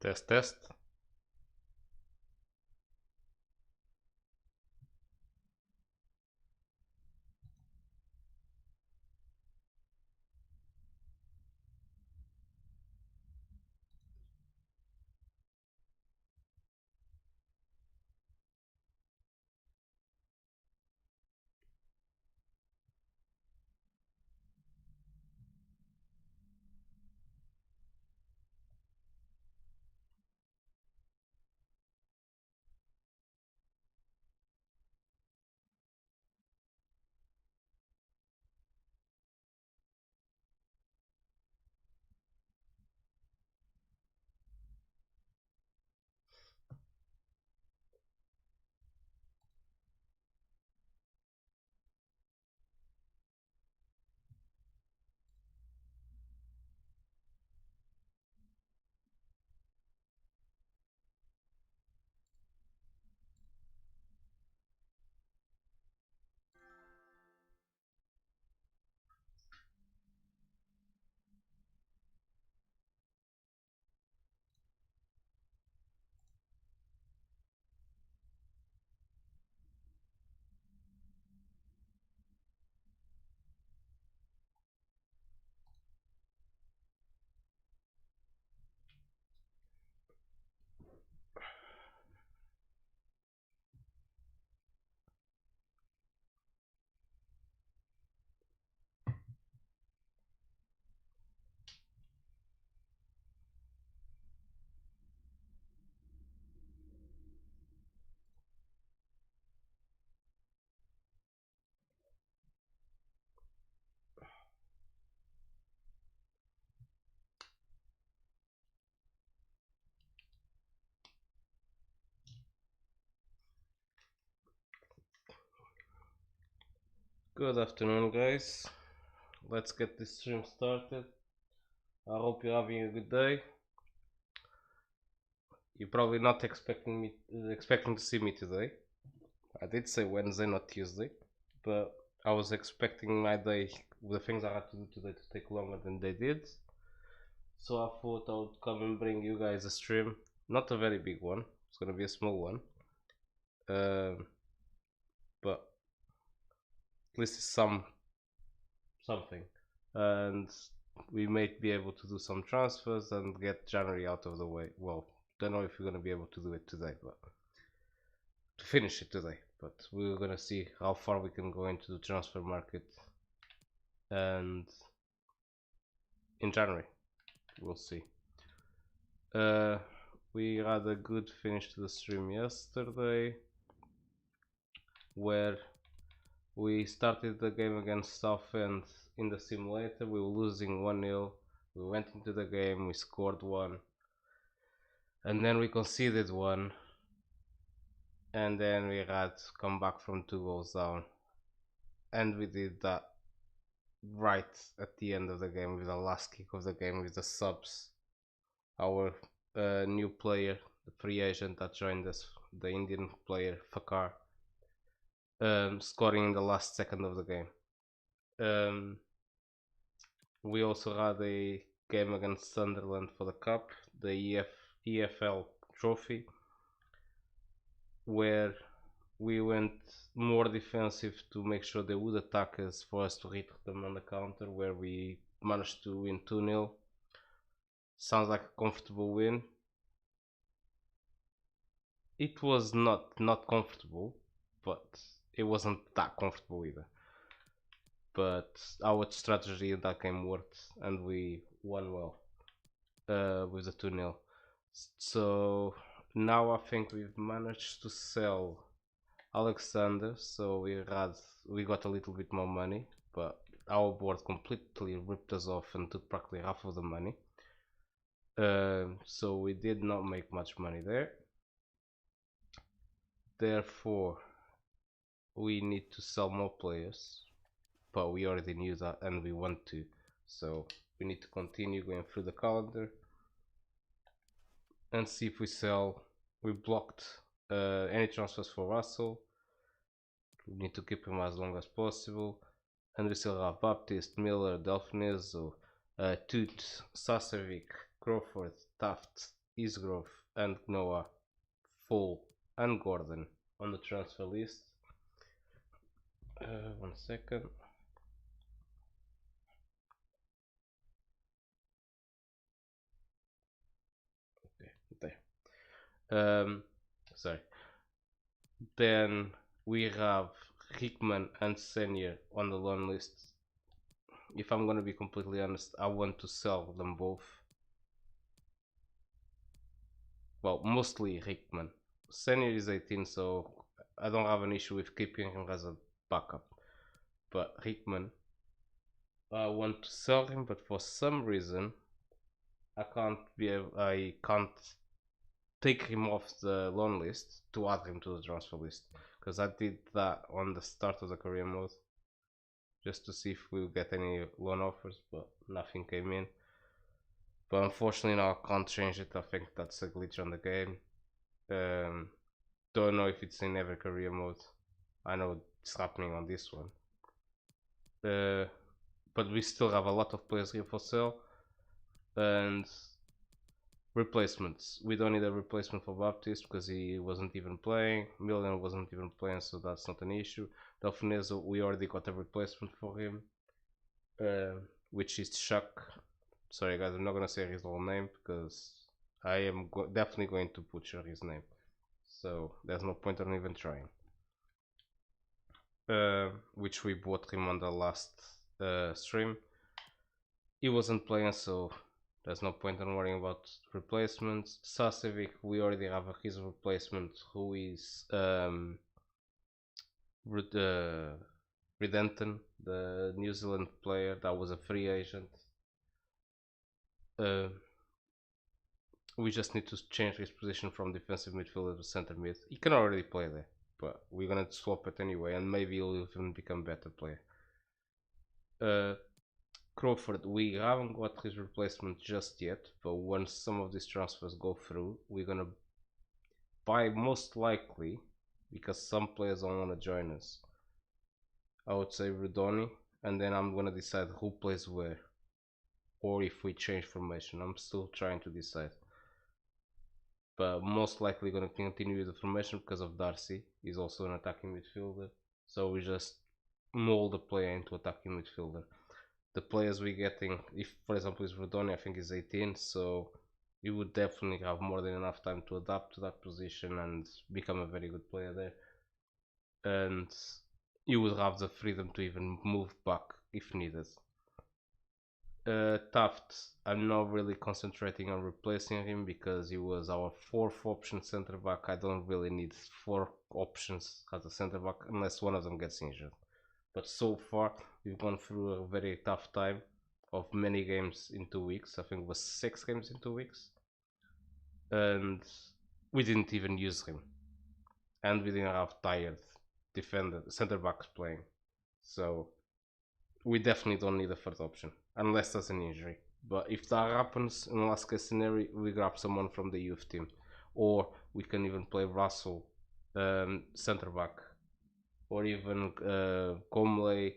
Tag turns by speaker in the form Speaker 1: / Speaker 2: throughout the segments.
Speaker 1: Test, test. Good afternoon, guys. Let's get this stream started. I hope you're having a good day. You're probably not expecting to see me today. I did say Wednesday, not Tuesday, but I was expecting my day, the things I had to do today, to take longer than they did. So I thought I would come and bring you guys a stream. Not a very big one. It's gonna be a small one. But at least it's something, and we might be able to do some transfers and get January out of the way. Well, don't know if we're gonna be able to do it today, but to finish it today. But we're gonna see how far we can go into the transfer market, and in January we'll see. We had a good finish to the stream yesterday, where we started the game against Southend in the simulator. We were losing 1-0. We went into the game, we scored one, and then we conceded one, and then we had to come back from 2 goals down, and we did that right at the end of the game with the last kick of the game with the subs. Our new player, the free agent that joined us, the Indian player Fakar, scoring in the last second of the game. We also had a game against Sunderland for the cup, the EFL trophy, where we went more defensive to make sure they would attack us for us to hit them on the counter, where we managed to win 2-0. Sounds like a comfortable win. It was not comfortable, but it wasn't that comfortable either. But our strategy in that game worked, and we won well with the 2-0. So now I think we've managed to sell Alexander, so we got a little bit more money, but our board completely ripped us off and took practically half of the money. So we did not make much money there. Therefore, we need to sell more players, but we already knew that and we want to, so we need to continue going through the calendar and see if we sell. We blocked any transfers for Russell. We need to keep him as long as possible, and we still have Baptist, Miller, Delfinezo, Toot, Sasevic, Crawford, Taft, Isgrove and Noah, Full and Gordon on the transfer list. 1 second. Okay, there. Sorry. Then we have Hickman and Senior on the loan list. If I'm gonna be completely honest, I want to sell them both. Well, mostly Hickman. Senior is 18, so I don't have an issue with keeping him as a backup. But Hickman, I want to sell him, but for some reason I can't take him off the loan list to add him to the transfer list, because I did that on the start of the career mode just to see if we'll get any loan offers, but nothing came in. But unfortunately now I can't change it. I think that's a glitch on the game. Don't know if it's in every career mode. I know it's happening on this one. But we still have a lot of players here for sale. And replacements. We don't need a replacement for Baptiste because he wasn't even playing. Milner wasn't even playing, so that's not an issue. Delfinezo, we already got a replacement for him, which is Chuck. Sorry guys, I'm not gonna say his whole name because I am definitely going to butcher his name. So there's no point in even trying. Which we bought him on the last stream. He wasn't playing, so there's no point in worrying about replacements. Sasevic, we already have his replacement, who is Redenton, the New Zealand player that was a free agent. We just need to change his position from defensive midfielder to center mid. He can already play there, but we're gonna swap it anyway, and maybe he'll even become a better player. Crawford, we haven't got his replacement just yet, but once some of these transfers go through, we're gonna buy, most likely, because some players don't want to join us, I would say Rudoni, and then I'm gonna decide who plays where, or if we change formation. I'm still trying to decide, but most likely gonna continue with the formation because of Darcy. He's also an attacking midfielder, so we just mold the player into attacking midfielder. The players we're getting, if for example is Rodoni, I think is 18, so he would definitely have more than enough time to adapt to that position and become a very good player there, and you would have the freedom to even move back if needed. Taft, I'm not really concentrating on replacing him because he was our fourth option center back. I don't really need 4 options as a center back unless one of them gets injured. But so far we've gone through a very tough time of many games in 2 weeks. I think it was 6 games in 2 weeks, and we didn't even use him, and we didn't have tired defender center backs playing, so we definitely don't need a third option unless there's an injury. But if that happens, in the last case scenario, we grab someone from the youth team, or we can even play Russell center back, or even Comley.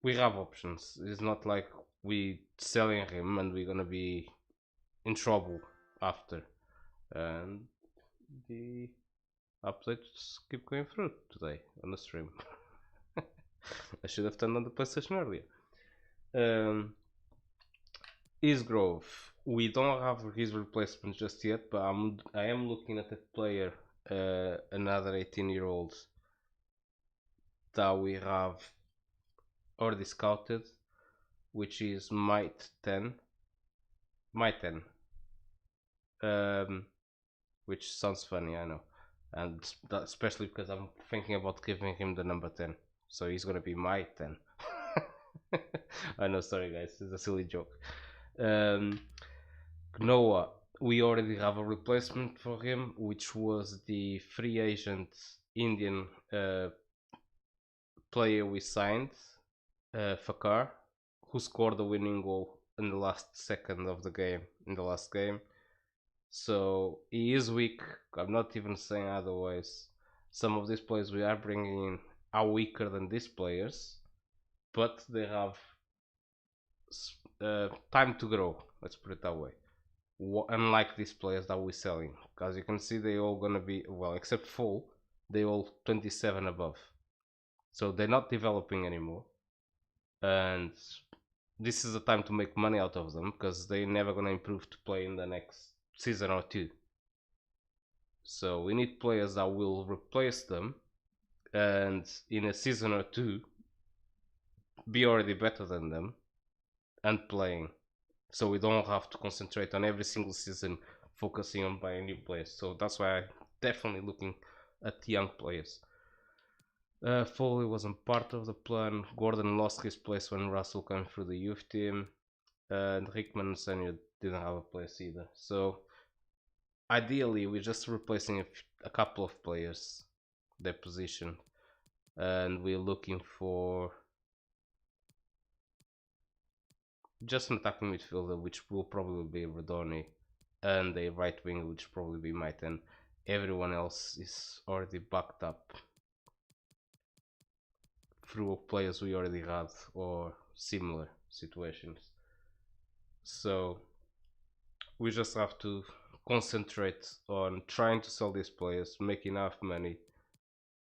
Speaker 1: We have options. It's not like we selling him and we're gonna be in trouble after. And the updates keep going through today on the stream. I should have turned on the PlayStation earlier. Isgrove, we don't have his replacement just yet, but I am looking at a player, another 18-year-old that we have already scouted, which is Might 10. Which sounds funny, I know, and that especially because I'm thinking about giving him the number 10, so he's gonna be my 10. I know, sorry guys, it's a silly joke. Noah, we already have a replacement for him, which was the free agent Indian player we signed, Fakar, who scored the winning goal in the last second of the game, in the last game. So he is weak. I'm not even saying otherwise. Some of these players we are bringing in are weaker than these players, but they have time to grow. Let's put it that way. unlike these players that we're selling. As you can see, they all gonna be, well, except Full, they all 27 above. So they're not developing anymore, and this is the time to make money out of them because they're never gonna improve to play in the next season or two. So we need players that will replace them, and in a season or two be already better than them and playing, so we don't have to concentrate on every single season focusing on buying new players. So that's why I'm definitely looking at young players. Foley wasn't part of the plan. Gordon lost his place when Russell came through the youth team, and Rickman Senior didn't have a place either. So ideally we're just replacing a couple of players, their position, and we're looking for just an attacking midfielder, which will probably be Rodoni, and a right winger, which will probably be Might, and everyone else is already backed up through players we already had or similar situations. So we just have to concentrate on trying to sell these players, make enough money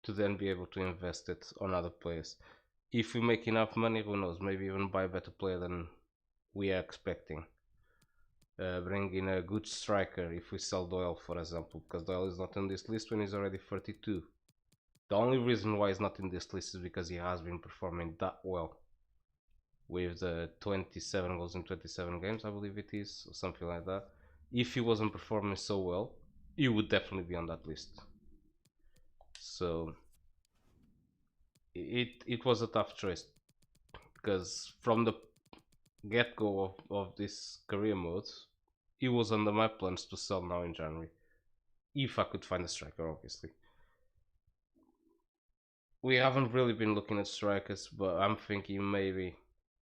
Speaker 1: to then be able to invest it on other players. If we make enough money, who knows, maybe even buy a better player than we are expecting. Bring in a good striker if we sell Doyle, for example, because Doyle is not on this list when he's already 32. The only reason why he's not in this list is because he has been performing that well with the 27 goals in 27 games, I believe it is, or something like that. If he wasn't performing so well, he would definitely be on that list. So it was a tough choice, because from the get-go of this career mode, it was under my plans to sell now in January, if I could find a striker, obviously. We haven't really been looking at strikers, but I'm thinking maybe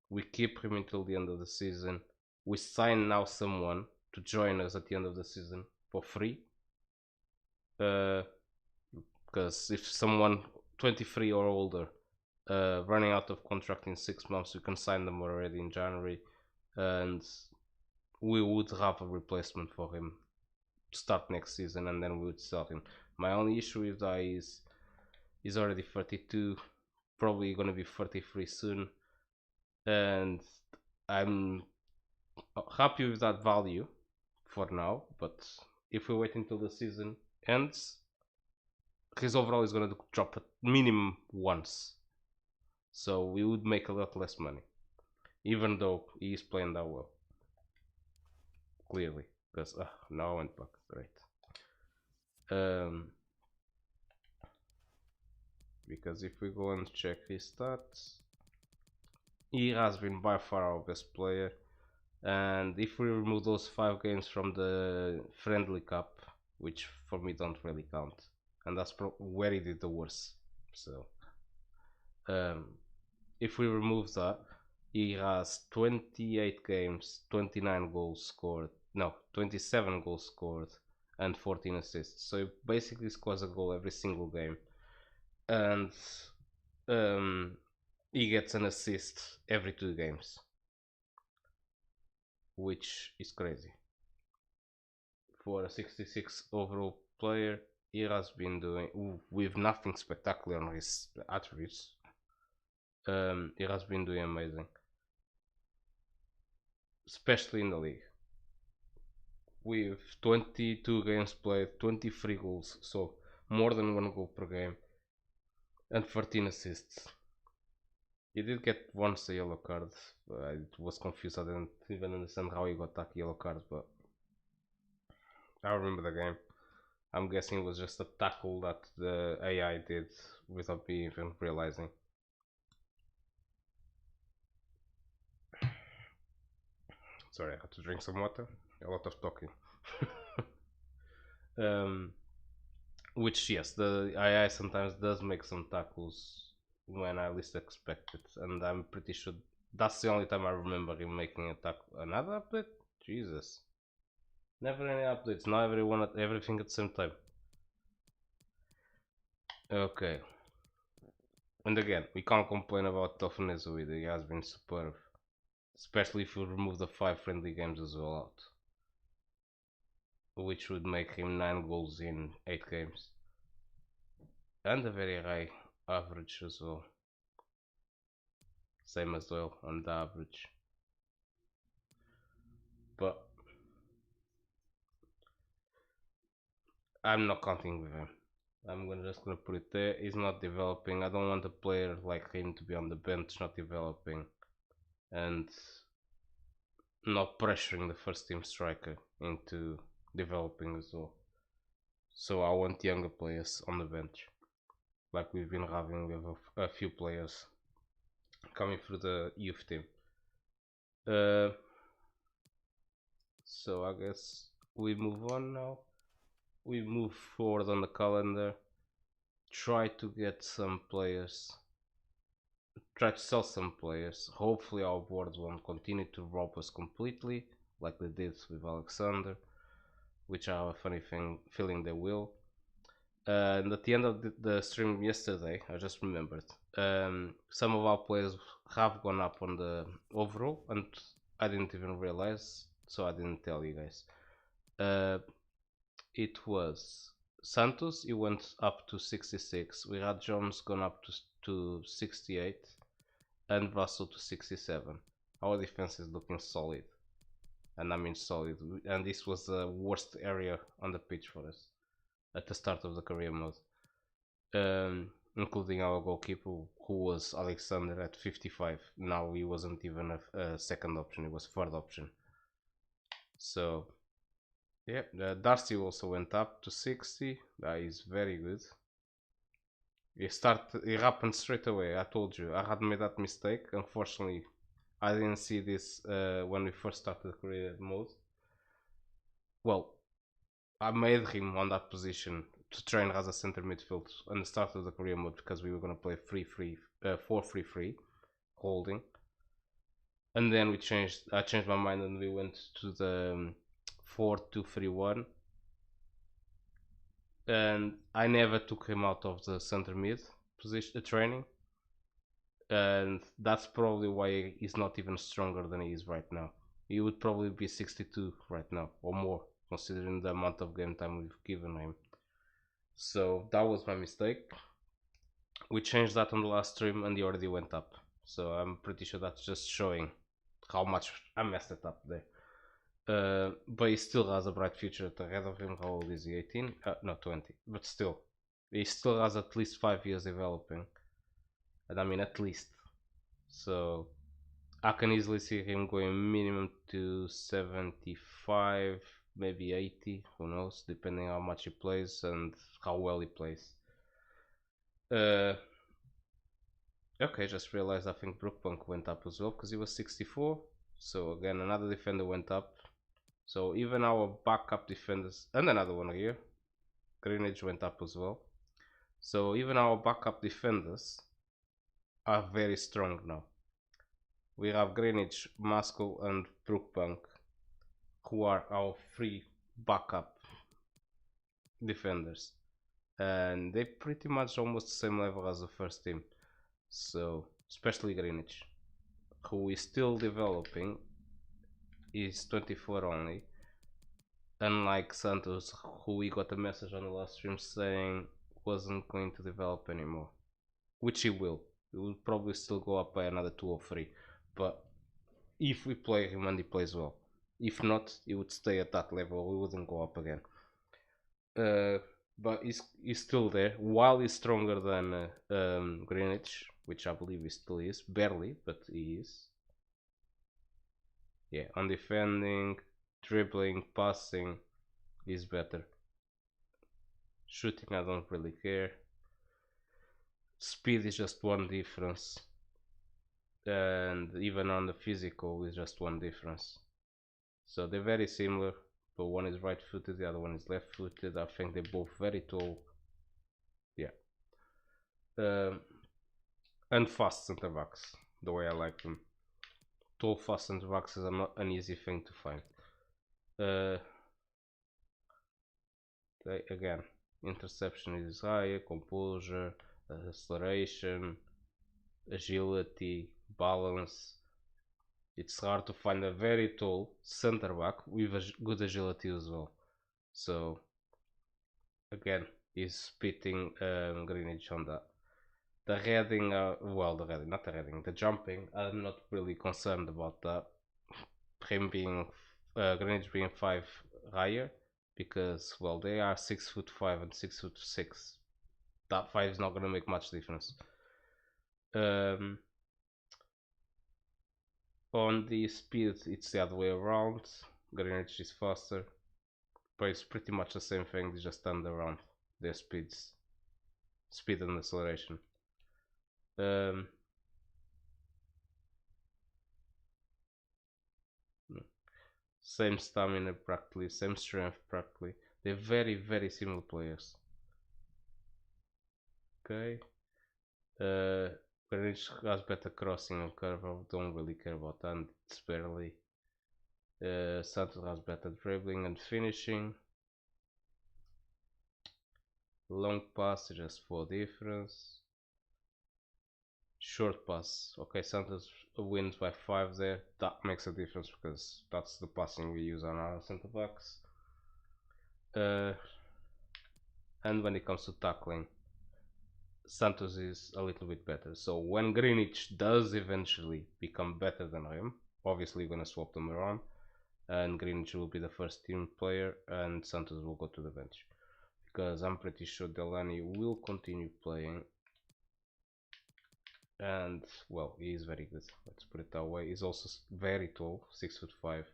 Speaker 1: we keep him until the end of the season. We sign now someone to join us at the end of the season for free. Because if someone 23 or older running out of contract in 6 months, we can sign them already in January, and we would have a replacement for him start next season, and then we would sell him. My only issue with that is he's already 32, probably gonna be 33 soon, and I'm happy with that value for now. But if we wait until the season ends, his overall is gonna drop at minimum once, so we would make a lot less money, even though he is playing that well. Clearly, because now I went back. Right. Because if we go and check his stats, he has been by far our best player, and if we remove those 5 games from the friendly cup, which for me don't really count, and that's where he did the worst. So if we remove that, he has 28 games, 29 goals scored, no, 27 goals scored, and 14 assists. So he basically scores a goal every single game, and he gets an assist every 2 games, which is crazy for a 66 overall player. He has been doing, with nothing spectacular on his attributes, he has been doing amazing, especially in the league. With 22 games played, 23 goals, so more than 1 goal per game, and 14 assists. He did get once a yellow card. I was confused. I didn't even understand how he got that yellow card, but I remember the game. I'm guessing it was just a tackle that the AI did without me even realizing. Sorry, I had to drink some water. A lot of talking. Which, yes, the AI sometimes does make some tackles when I least expect it, and I'm pretty sure that's the only time I remember him making a tackle. Another update? Jesus. Never any updates, not everything at the same time. Okay. And again, we can't complain about Toughness with it. He has been superb. Especially if you remove the 5 friendly games as well out. which would make him 9 goals in 8 games. And a very high average as well. Same as well on the average. But I'm not counting with him. Just gonna put it there. He's not developing. I don't want a player like him to be on the bench, not developing, and not pressuring the first team striker into developing as well. So I want younger players on the bench, like we've been having with a few players coming through the youth team. So I guess we move on now. We move forward on the calendar. Try to get some players. Try to sell some players. Hopefully our boards won't continue to rob us completely, like they did with Alexander, which I have a funny feeling they will. And at the end of the stream yesterday, I just remembered, some of our players have gone up on the overall, and I didn't even realize, so I didn't tell you guys. It was Santos, he went up to 66. We had Jones gone up to 68, and Russell to 67. Our defense is looking solid, and I mean solid. And this was the worst area on the pitch for us at the start of the career mode, including our goalkeeper, who was Alexander at 55. Now he wasn't even a second option; he was third option. So yeah, Darcy also went up to 60. That is very good. It happened straight away. I told you I had made that mistake. Unfortunately, I didn't see this when we first started the career mode. Well, I made him on that position to train as a center midfield on the start of the career mode because we were going to play 4-3-3 holding, and then I changed my mind and we went to the 4-2-3-1, and I never took him out of the center mid position training, and that's probably why he's not even stronger than he is right now. He would probably be 62 right now or more, considering the amount of game time we've given him. So that was my mistake. We changed that on the last stream and he already went up. So I'm pretty sure that's just showing how much I messed it up there. But he still has a bright future ahead of him. How old is he? 18? No, 20. But still, he still has at least 5 years developing. And I mean at least. So I can easily see him going minimum to 75, maybe 80, who knows, depending how much he plays and how well he plays. Okay, just realized I think Brookbank went up as well because he was 64. So again, another defender went up. So even our backup defenders, and another one here, Greenwich went up as well. So even our backup defenders are very strong now. We have Greenwich, Maskell, and Brookbank, who are our three backup defenders, and they're pretty much almost the same level as the first team. So especially Greenwich, who is still developing, is 24 only, unlike Santos, who we got a message on the last stream saying wasn't going to develop anymore, which he will. He will probably still go up by another 2 or 3, but if we play him and he plays well. If not, he would stay at that level. We wouldn't go up again. But he's still there. While he's stronger than Greenwich, which I believe he still is, barely, but he is. Yeah, on defending, dribbling, passing, he's better. Shooting, I don't really care. Speed is just one difference, and even on the physical is just one difference. So they're very similar, but one is right footed, the other one is left footed. I think they're both very tall. Yeah. And fast center backs, the way I like them. Tall, fast center backs is not an easy thing to find. Again, interception is higher, composure, acceleration, agility, balance. It's hard to find a very tall center back with a good agility as well. So again, he's beating Greenwich on that. The heading, well, the heading, not the heading, the jumping. I'm not really concerned about that. Him being Greenwich being 5 higher, because well, they are 6'5" and 6'6". That 5 is not gonna make much difference. Um, on the speed, it's the other way around. Greenwich is faster, but it's pretty much the same thing. They just stand around their speed and acceleration. Um, Same stamina practically, same strength practically. They're very similar players. Okay. Uh, Greenwich has better crossing and curve. I don't really care about that. It's barely. Santos has better dribbling and finishing. Long pass, just 4 difference. Short pass. Okay, Santos wins by 5 there. That makes a difference because that's the passing we use on our center backs. And when it comes to tackling, Santos is a little bit better. So when Greenwich does eventually become better than him, obviously we're gonna swap them around, and Greenwich will be the first team player, and Santos will go to the bench, because I'm pretty sure Delaney will continue playing. And well, he is very good. Let's put it that way. He's also very tall, 6'5",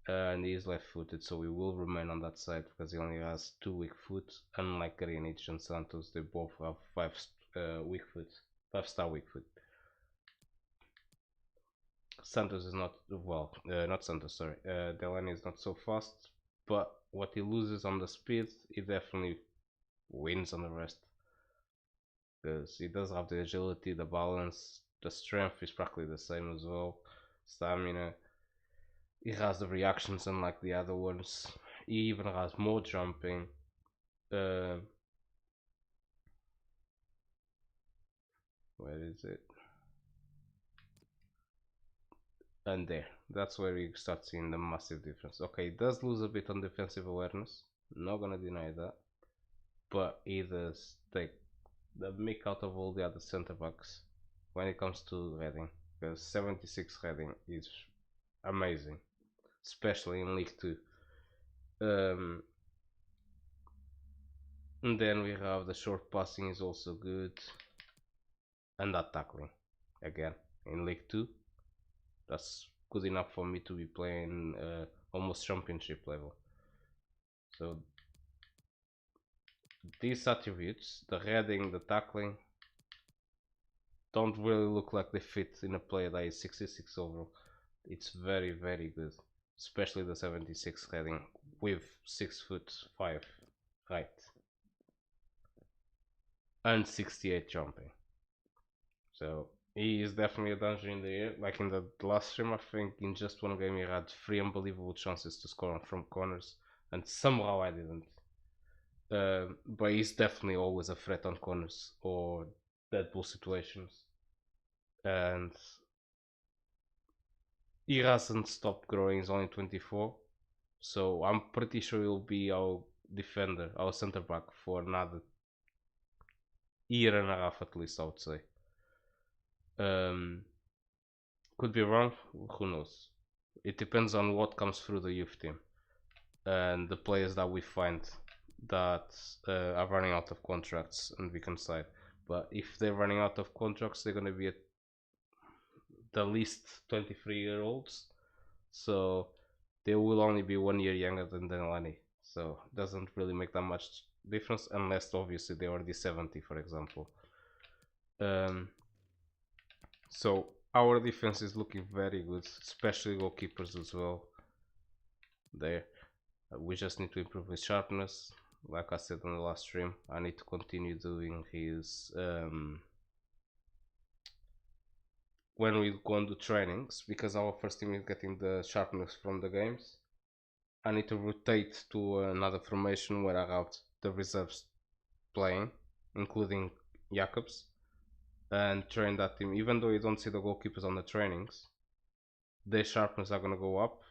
Speaker 1: and he is left-footed, so he will remain on that side because he only has 2 weak foot. Unlike Greenwich and Santos, they both have 5 weak foot, 5-star weak foot. Santos is not well, not Santos. Sorry, Delaney is not so fast, but what he loses on the speed, he definitely wins on the rest, because he does have the agility, the balance, the strength is practically the same as well. Stamina. He has the reactions unlike the other ones. He even has more jumping. Where is it? And there. That's where you start seeing the massive difference. Okay, he does lose a bit on defensive awareness. Not gonna deny that. But he does take the mick out of all the other center backs when it comes to heading. Because 76 heading is amazing, especially in League 2. And then we have the short passing is also good, and that tackling again in League 2. That's good enough for me to be playing almost championship level. So these attributes, the heading, the tackling, don't really look like they fit in a player that is 66 overall. It's very good, especially the 76 heading with 6'5" height and 68 jumping. So he is definitely a danger in the air. Like in the last stream, I think in just one game he had 3 unbelievable chances to score from corners, and somehow I didn't. But he's definitely always a threat on corners or dead ball situations, and he hasn't stopped growing. He's only 24, so I'm pretty sure he'll be our defender, our center back for another year and a half at least, I would say. Could be wrong, who knows. It depends on what comes through the youth team and the players that we find that are running out of contracts and we can sign. But if they're running out of contracts, they're going to be at the least 23-year-olds, so they will only be 1 year younger than Delaney, so it doesn't really make that much difference, unless obviously they're already 70, for example. So our defense is looking very good, especially goalkeepers as well. There, we just need to improve his sharpness. Like I said on the last stream, I need to continue doing his when we go on to trainings, because our first team is getting the sharpness from the games. I need to rotate to another formation where I have the reserves playing, including Jacobs, and train that team. Even though you don't see the goalkeepers on the trainings, their sharpness are gonna go up,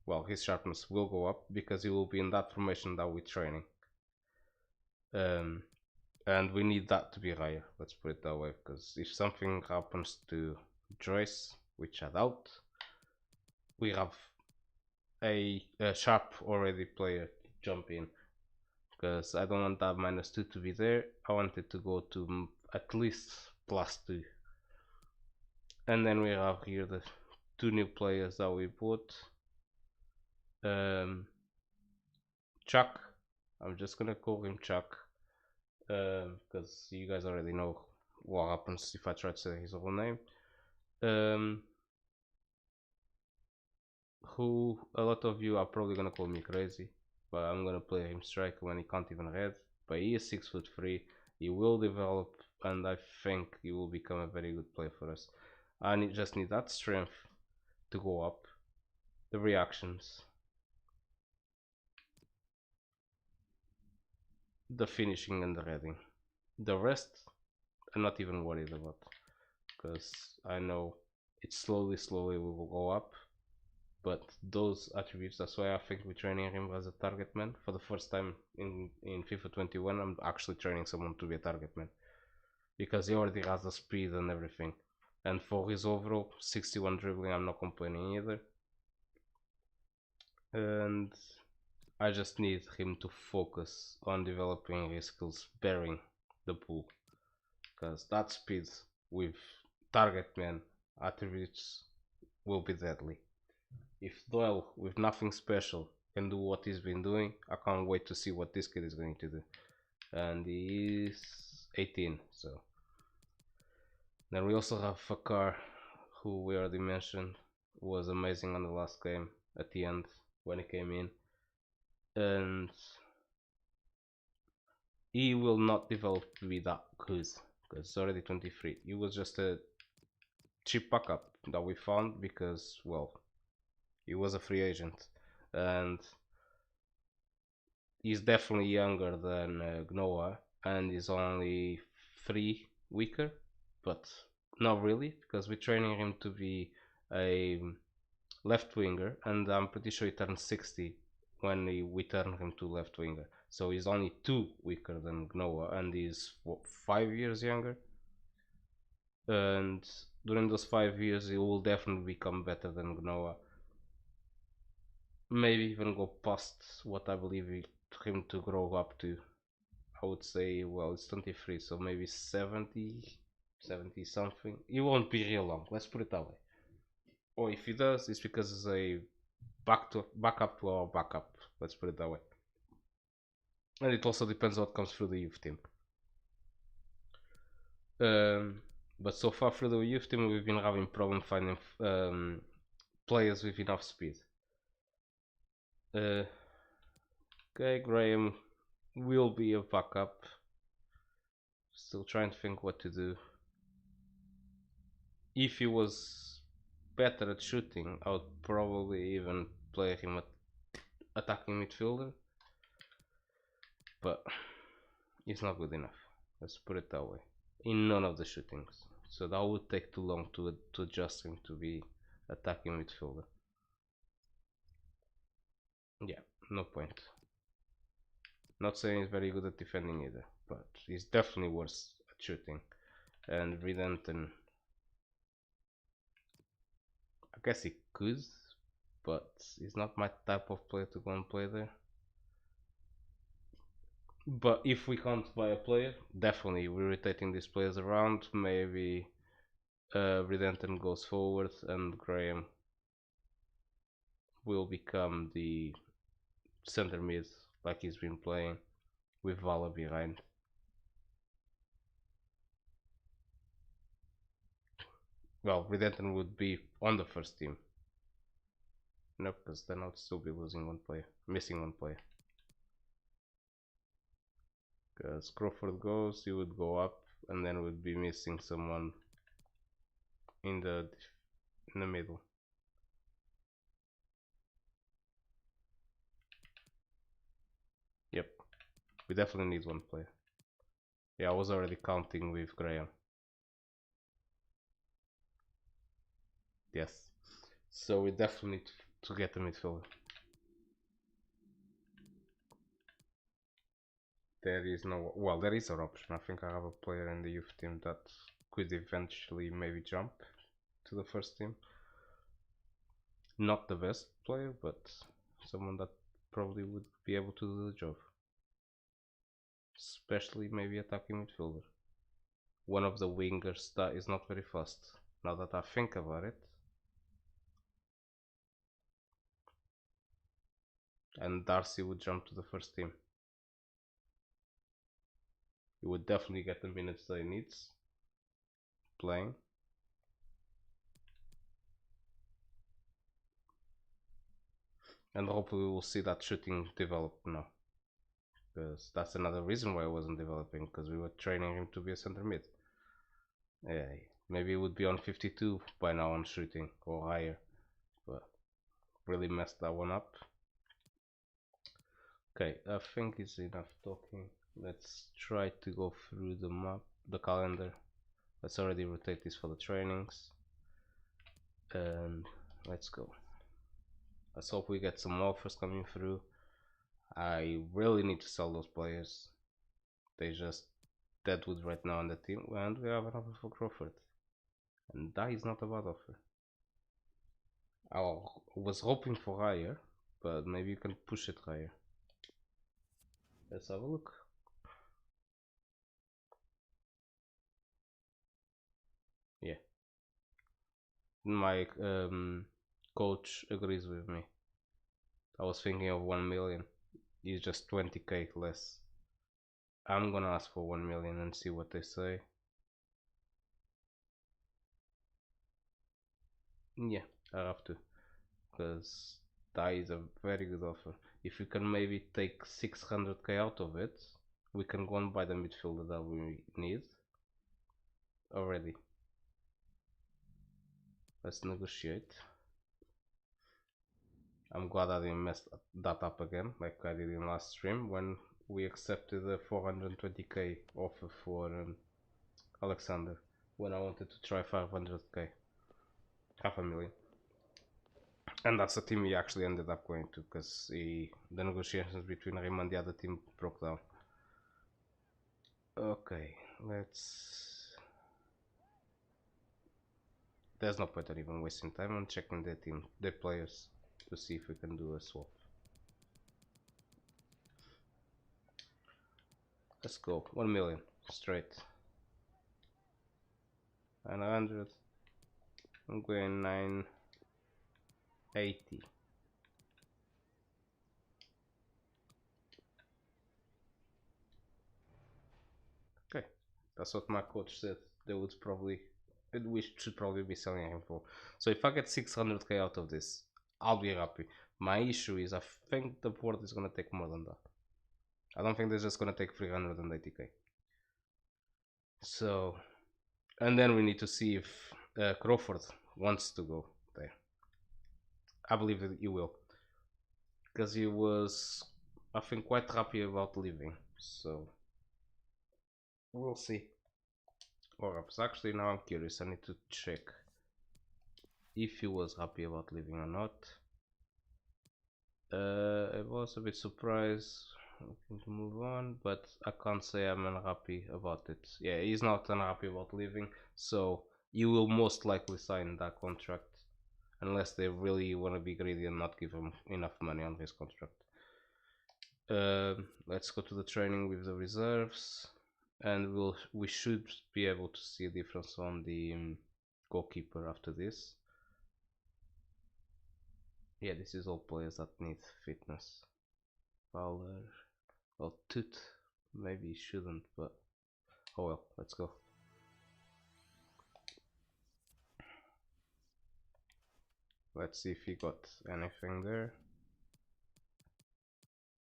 Speaker 1: well, his sharpness will go up because he will be in that formation that we're training. Um, and we need that to be higher, let's put it that way, because if something happens to Joyce, which I doubt, we have a sharp already player jump in, because I don't want that -2 to be there. I want it to go to at least +2. And then we have here the 2 new players that we bought. Chuck, I'm just gonna call him Chuck, because you guys already know what happens if I try to say his whole name. Who a lot of you are probably gonna call me crazy, but I'm gonna play him striker when he can't even head. But he is 6'3". He will develop, and I think he will become a very good player for us. I just need that strength to go up, the reactions, the finishing, and the heading. The rest, I'm not even worried about, because I know it slowly will go up. But those attributes, that's why I think we're training him as a target man for the first time in FIFA 21. I'm actually training someone to be a target man, because he already has the speed and everything, and for his overall 61 dribbling, I'm not complaining either. And I just need him to focus on developing his skills bearing the pool, because that speed with target man attributes will be deadly. If Doyle with nothing special can do what he's been doing, I can't wait to see what this kid is going to do. And he's 18, so. Then we also have Fakar, who we already mentioned was amazing on the last game at the end when he came in. And he will not develop to be that good, because it's already 23. He was just a cheap backup that we found because, well, he was a free agent, and he's definitely younger than Gnoa, and is only 3 weaker, but not really, because we're training him to be a left winger, and I'm pretty sure he turns 60 when we turn him to left winger. So he's only 2 weaker than Gnoa, and he's what, 5 years younger. And during those 5 years, he will definitely become better than Gnoa. Maybe even go past what I believe him to grow up to. I would say, well, it's 23, so maybe 70 something. He won't be real long, let's put it that way. Or if he does, it's because it's a backup to our backup, let's put it that way. And it also depends what comes through the youth team. But so far through the youth team, we've been having problem finding players with enough speed. Okay, Graham will be a backup. Still trying to think what to do. If he was better at shooting, I would probably even play him at attacking midfielder. But he's not good enough. Let's put it that way. In none of the shootings. So that would take too long to adjust him to be attacking midfielder. Yeah, no point. Not saying he's very good at defending either, but he's definitely worse at shooting. And Redempton, I guess he could, but he's not my type of player to go and play there. But if we can't buy a player, definitely we're rotating these players around. Maybe Redempton goes forward and Graham will become the center mid like he's been playing, with Vala behind. Well, Redempton would be on the first team. No, because then I'd still be losing one player, missing one player. Because Crawford goes, he would go up, and then would be missing someone in the middle. Yep, we definitely need one player. Yeah, I was already counting with Graham. Yes, so we definitely need to get a midfielder. There is no, well, there is an option. I think I have a player in the youth team that could eventually maybe jump to the first team. Not the best player, but someone that probably would be able to do the job. Especially maybe attacking midfielder. One of the wingers that is not very fast. Now that I think about it. And Darcy would jump to the first team. He would definitely get the minutes that he needs playing. And hopefully we'll see that shooting develop now. Because that's another reason why I wasn't developing, because we were training him to be a center mid. Yeah, maybe he would be on 52 by now on shooting or higher, but really messed that one up. Okay, I think it's enough talking. Let's try to go through the map, the calendar. Let's already rotate this for the trainings. And let's go. Let's hope we get some offers coming through. I really need to sell those players. They just deadwood right now on the team, and we have an offer for Crawford. And that is not a bad offer. I was hoping for higher, but maybe you can push it higher. Let's have a look. Yeah. My coach agrees with me. I was thinking of 1 million. He's just 20k less. I'm gonna ask for 1 million and see what they say. Yeah, I have to, because that is a very good offer. If we can maybe take 600k out of it, we can go and buy the midfielder that we need already. Let's negotiate. I'm glad I didn't mess that up again like I did in last stream when we accepted a 420k offer for Alexander when I wanted to try 500k, half a million. And that's the team he actually ended up going to, because the negotiations between him and the other team broke down. Okay, let's... There's no point in even wasting time on checking their team, their players, to see if we can do a swap. Let's go, 1 million, straight. 900. I'm going 980. Okay, that's what my coach said. They would probably, we should probably be selling him for. So if I get 600k out of this, I'll be happy. My issue is I think the board is gonna take more than that. I don't think they're just gonna take 380k. So, and then we need to see if Crawford wants to go there. I believe that he will, because he was, I think, quite happy about leaving. So we'll see. Or actually, now I'm curious. I need to check if he was happy about leaving or not. I was a bit surprised, looking to move on, but I can't say I'm unhappy about it. Yeah, he's not unhappy about leaving, so you will most likely sign that contract unless they really want to be greedy and not give him enough money on his contract. Let's go to the training with the reserves, and we should be able to see a difference on the goalkeeper after this. Yeah, this is all players that need fitness. Fowler, well, Toot maybe shouldn't, but oh well, let's go. Let's see if he got anything there.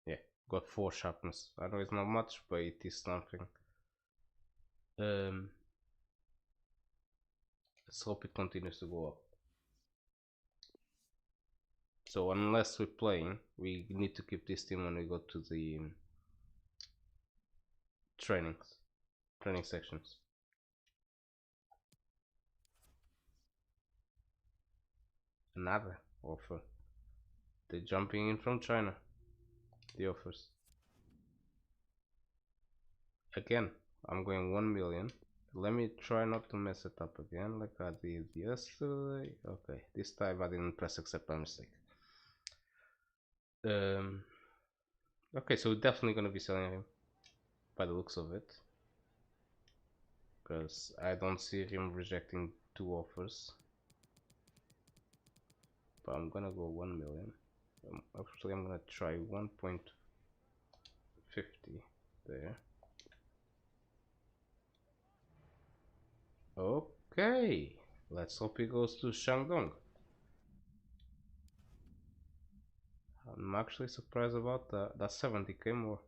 Speaker 1: Yeah, got 4 sharpness. I know it's not much, but it is something. Let's hope it continues to go up. So unless we're playing, we need to keep this team when we go to the training sections. Another offer. They're jumping in from China, the offers. Again, I'm going 1 million. Let me try not to mess it up again like I did yesterday. Okay, this time I didn't press accept by mistake. Okay, so we're definitely gonna be selling him by the looks of it, because I don't see him rejecting 2 offers. But I'm gonna go 1 million. Actually, I'm gonna try 1.50 there. Okay, let's hope he goes to Shandong. I'm actually surprised about that. That's 70k more.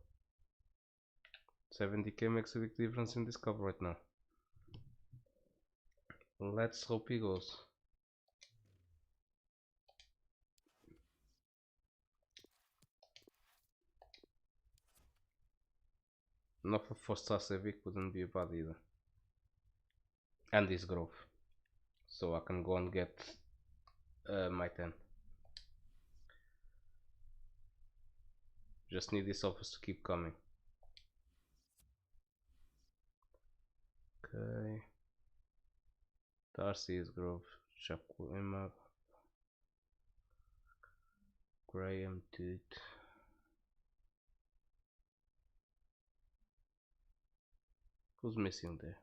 Speaker 1: 70k makes a big difference in this cover right now. Let's hope he goes. Not for 4-star Civic wouldn't be bad either. And this growth. So I can go and get my 10. Just need these offers to keep coming. Okay. Darcy is growth. Shakulima. Graham Toot. Who's missing there?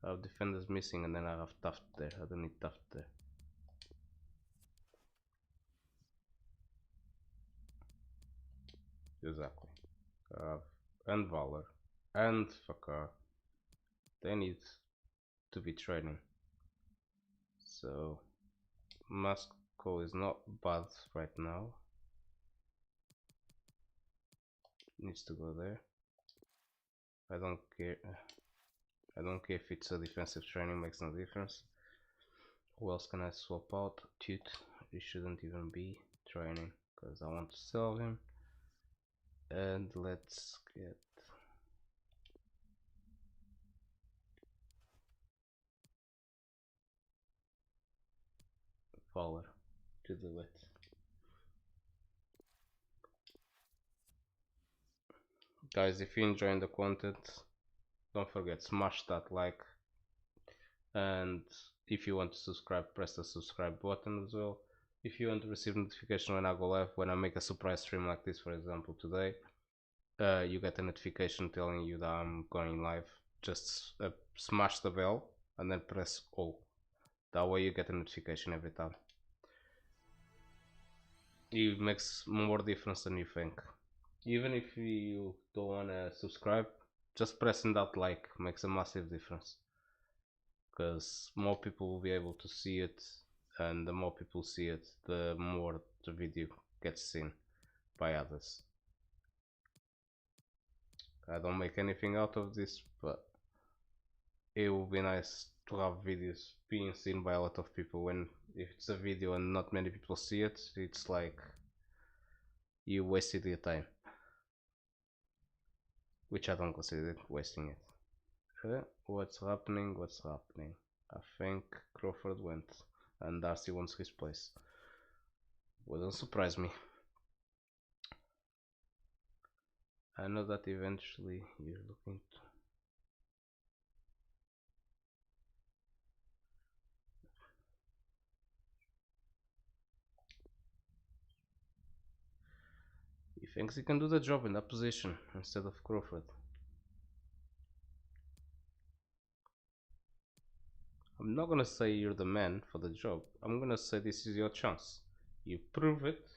Speaker 1: I have defenders missing and then I have Taft there. I don't need Taft there. Exactly. And Valor. And Fakar. They need to be training. So Moscow is not bad right now. Needs to go there. I don't care. I don't care if it's a defensive training, makes no difference. Who else can I swap out? Toot. It shouldn't even be training because I want to sell him. And let's get Fowler to do it. Guys, if you're enjoying the content, don't forget smash that like, and if you want to subscribe, press the subscribe button as well. If you want to receive notification when I go live, when I make a surprise stream like this, for example today, you get a notification telling you that I'm going live. Just smash the bell and then press all. That way you get a notification every time. It makes more difference than you think. Even if you don't want to subscribe, just pressing that like makes a massive difference, because more people will be able to see it, and the more people see it, the more the video gets seen by others. I don't make anything out of this, but it would be nice to have videos being seen by a lot of people. When if it's a video and not many people see it, it's like you wasted your time, which I don't consider wasting it. What's happening? What's happening? I think Crawford went and Darcy wants his place. Wouldn't surprise me. I know that eventually you're looking to... He thinks he can do the job in that position instead of Crawford. I'm not gonna say you're the man for the job. I'm gonna say this is your chance. You prove it,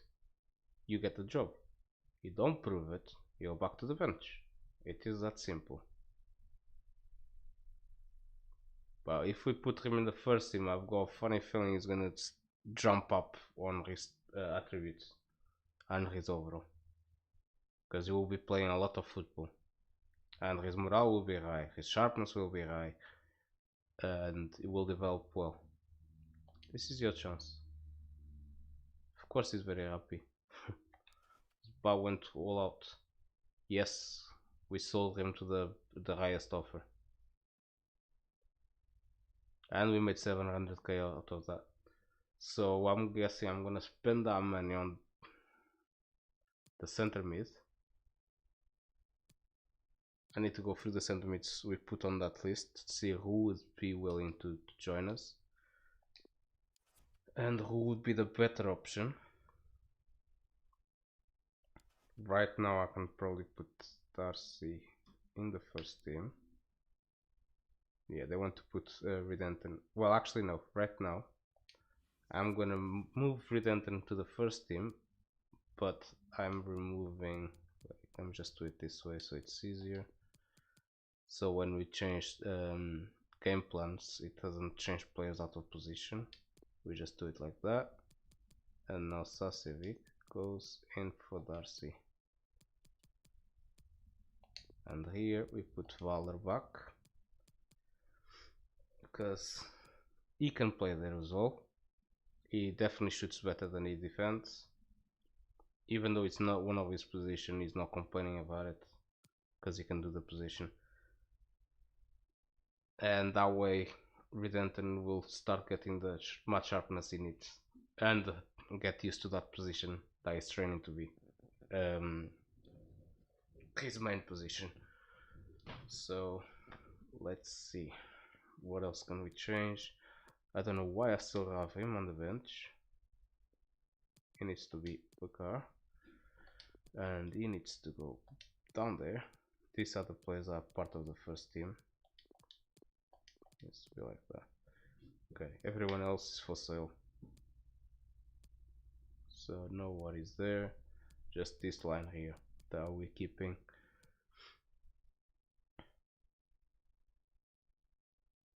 Speaker 1: you get the job. You don't prove it, you go back to the bench. It is that simple. But if we put him in the first team, I've got a funny feeling he's gonna jump up on his attributes and his overall, because he will be playing a lot of football and his morale will be high, his sharpness will be high, and it will develop well. This is your chance. Of course he's very happy. But went all out. Yes, we sold him to the highest offer, and we made 700k out of that. So I'm guessing I'm gonna spend that money on the center mid. I need to go through the center mids we put on that list to see who would be willing to join us and who would be the better option. Right now I can probably put Darcy in the first team. Yeah, they want to put Redenton. Well, actually no, right now I'm gonna move Redenton to the first team, but I'm removing, let me just do it this way so it's easier. So when we change game plans, it doesn't change players out of position. We just do it like that. And now Sasevic goes in for Darcy. And here we put Valor back, because he can play there as well. He definitely shoots better than he defends. Even though it's not one of his position, he's not complaining about it, because he can do the position. And that way Redenton will start getting the much sharpness he needs and get used to that position that he's training to be his main position. So let's see, what else can we change? I don't know why I still have him on the bench. He needs to be Bakar and he needs to go down there. These other players are part of the first team. Let's be like that. Okay, everyone else is for sale, so no worries there. Just this line here that we're keeping.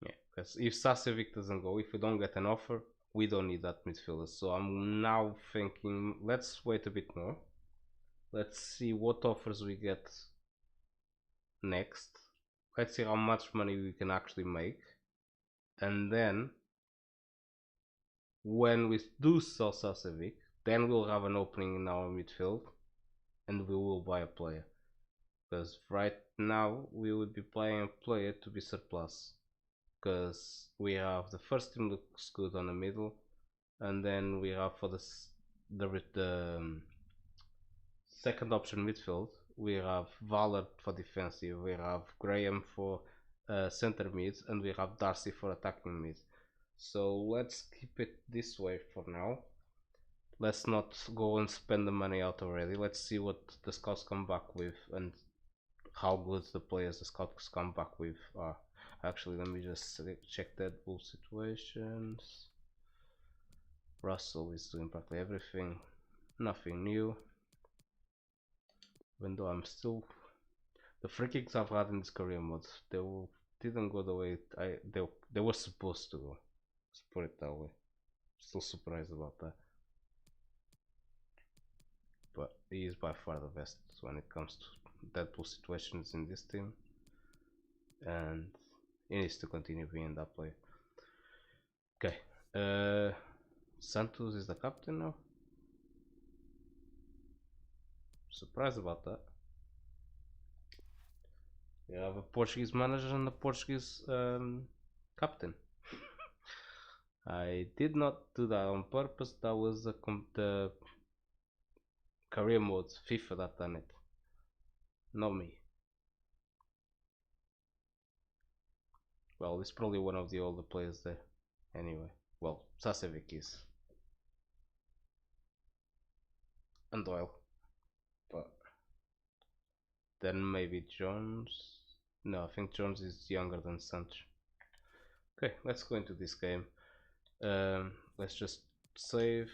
Speaker 1: Yeah, because if Sasevic doesn't go, if we don't get an offer, we don't need that midfielder. So I'm now thinking, let's wait a bit more. Let's see what offers we get next. Let's see how much money we can actually make. And then, when we do sell Sasevic, then we'll have an opening in our midfield and we will buy a player. Because right now, we would be buying a player to be surplus. Because we have the first team looks good on the middle, and then we have for the second option midfield we have Valor for defensive, we have Graham for center mid, and we have Darcy for attacking mid. So let's keep it this way for now. Let's not go and spend the money out already. Let's see what the scouts come back with and how good the players the scouts come back with are. Actually, let me just check that bull situations. Russell is doing practically everything, nothing new. Even though I'm still, the free kicks I've had in this career mode, didn't go the way they were supposed to go. Let's put it that way. Still surprised about that. But he is by far the best when it comes to Deadpool situations in this team, and he needs to continue being that player. Okay, Santos is the captain now. Surprised about that. We have a Portuguese manager and a Portuguese captain. I did not do that on purpose. That was the career mode FIFA that done it, not me. Well, it's probably one of the older players there. Anyway, well, Sasevic is. And Doyle. But then maybe Jones. No, I think Jones is younger than Sanch. Okay, let's go into this game. Let's just save,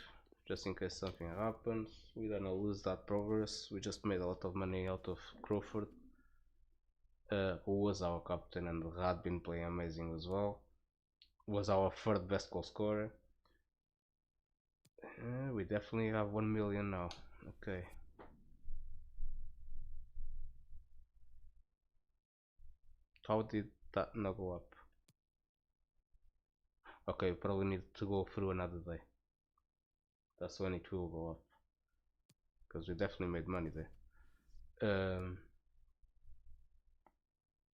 Speaker 1: just in case something happens. We don't lose that progress. We just made a lot of money out of Crawford, who was our captain and had been playing amazing as well. Was our third best goal scorer. We definitely have 1 million now. Okay. How did that not go up? Okay, probably need to go through another day. That's when it will go up, because we definitely made money there.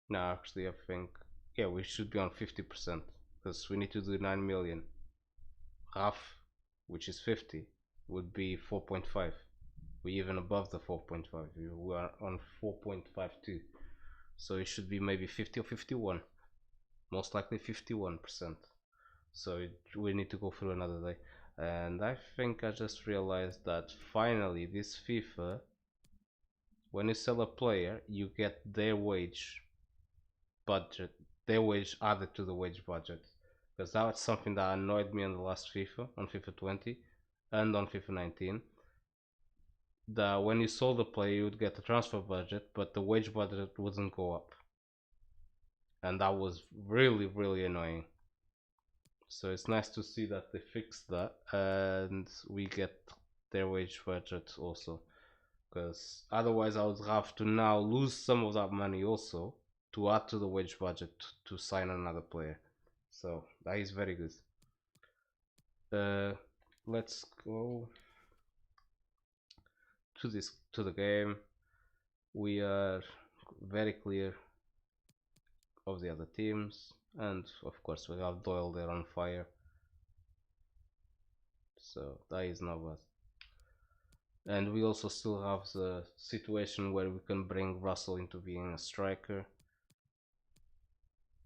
Speaker 1: No, actually I think, yeah, we should be on 50%, because we need to do 9 million. Half which is 50, would be 4.5. We're even above the 4.5. We are on 4.52. So it should be maybe 50 or 51. Most likely 51%. So we need to go through another day. And I think I just realized that finally this FIFA, when you sell a player, you get their wage budget, their wage added to the wage budget. Because that's something that annoyed me on the last FIFA, on FIFA 20 and on FIFA 19. That when you sold a player, you would get the transfer budget, but the wage budget wouldn't go up. And that was really, really annoying. So it's nice to see that they fixed that and we get their wage budget also, because otherwise I would have to now lose some of that money also to add to the wage budget to sign another player. So that is very good. Let's go to the game. We are very clear of the other teams, and of course we have Doyle there on fire, so that is not bad. And we also still have the situation where we can bring Russell into being a striker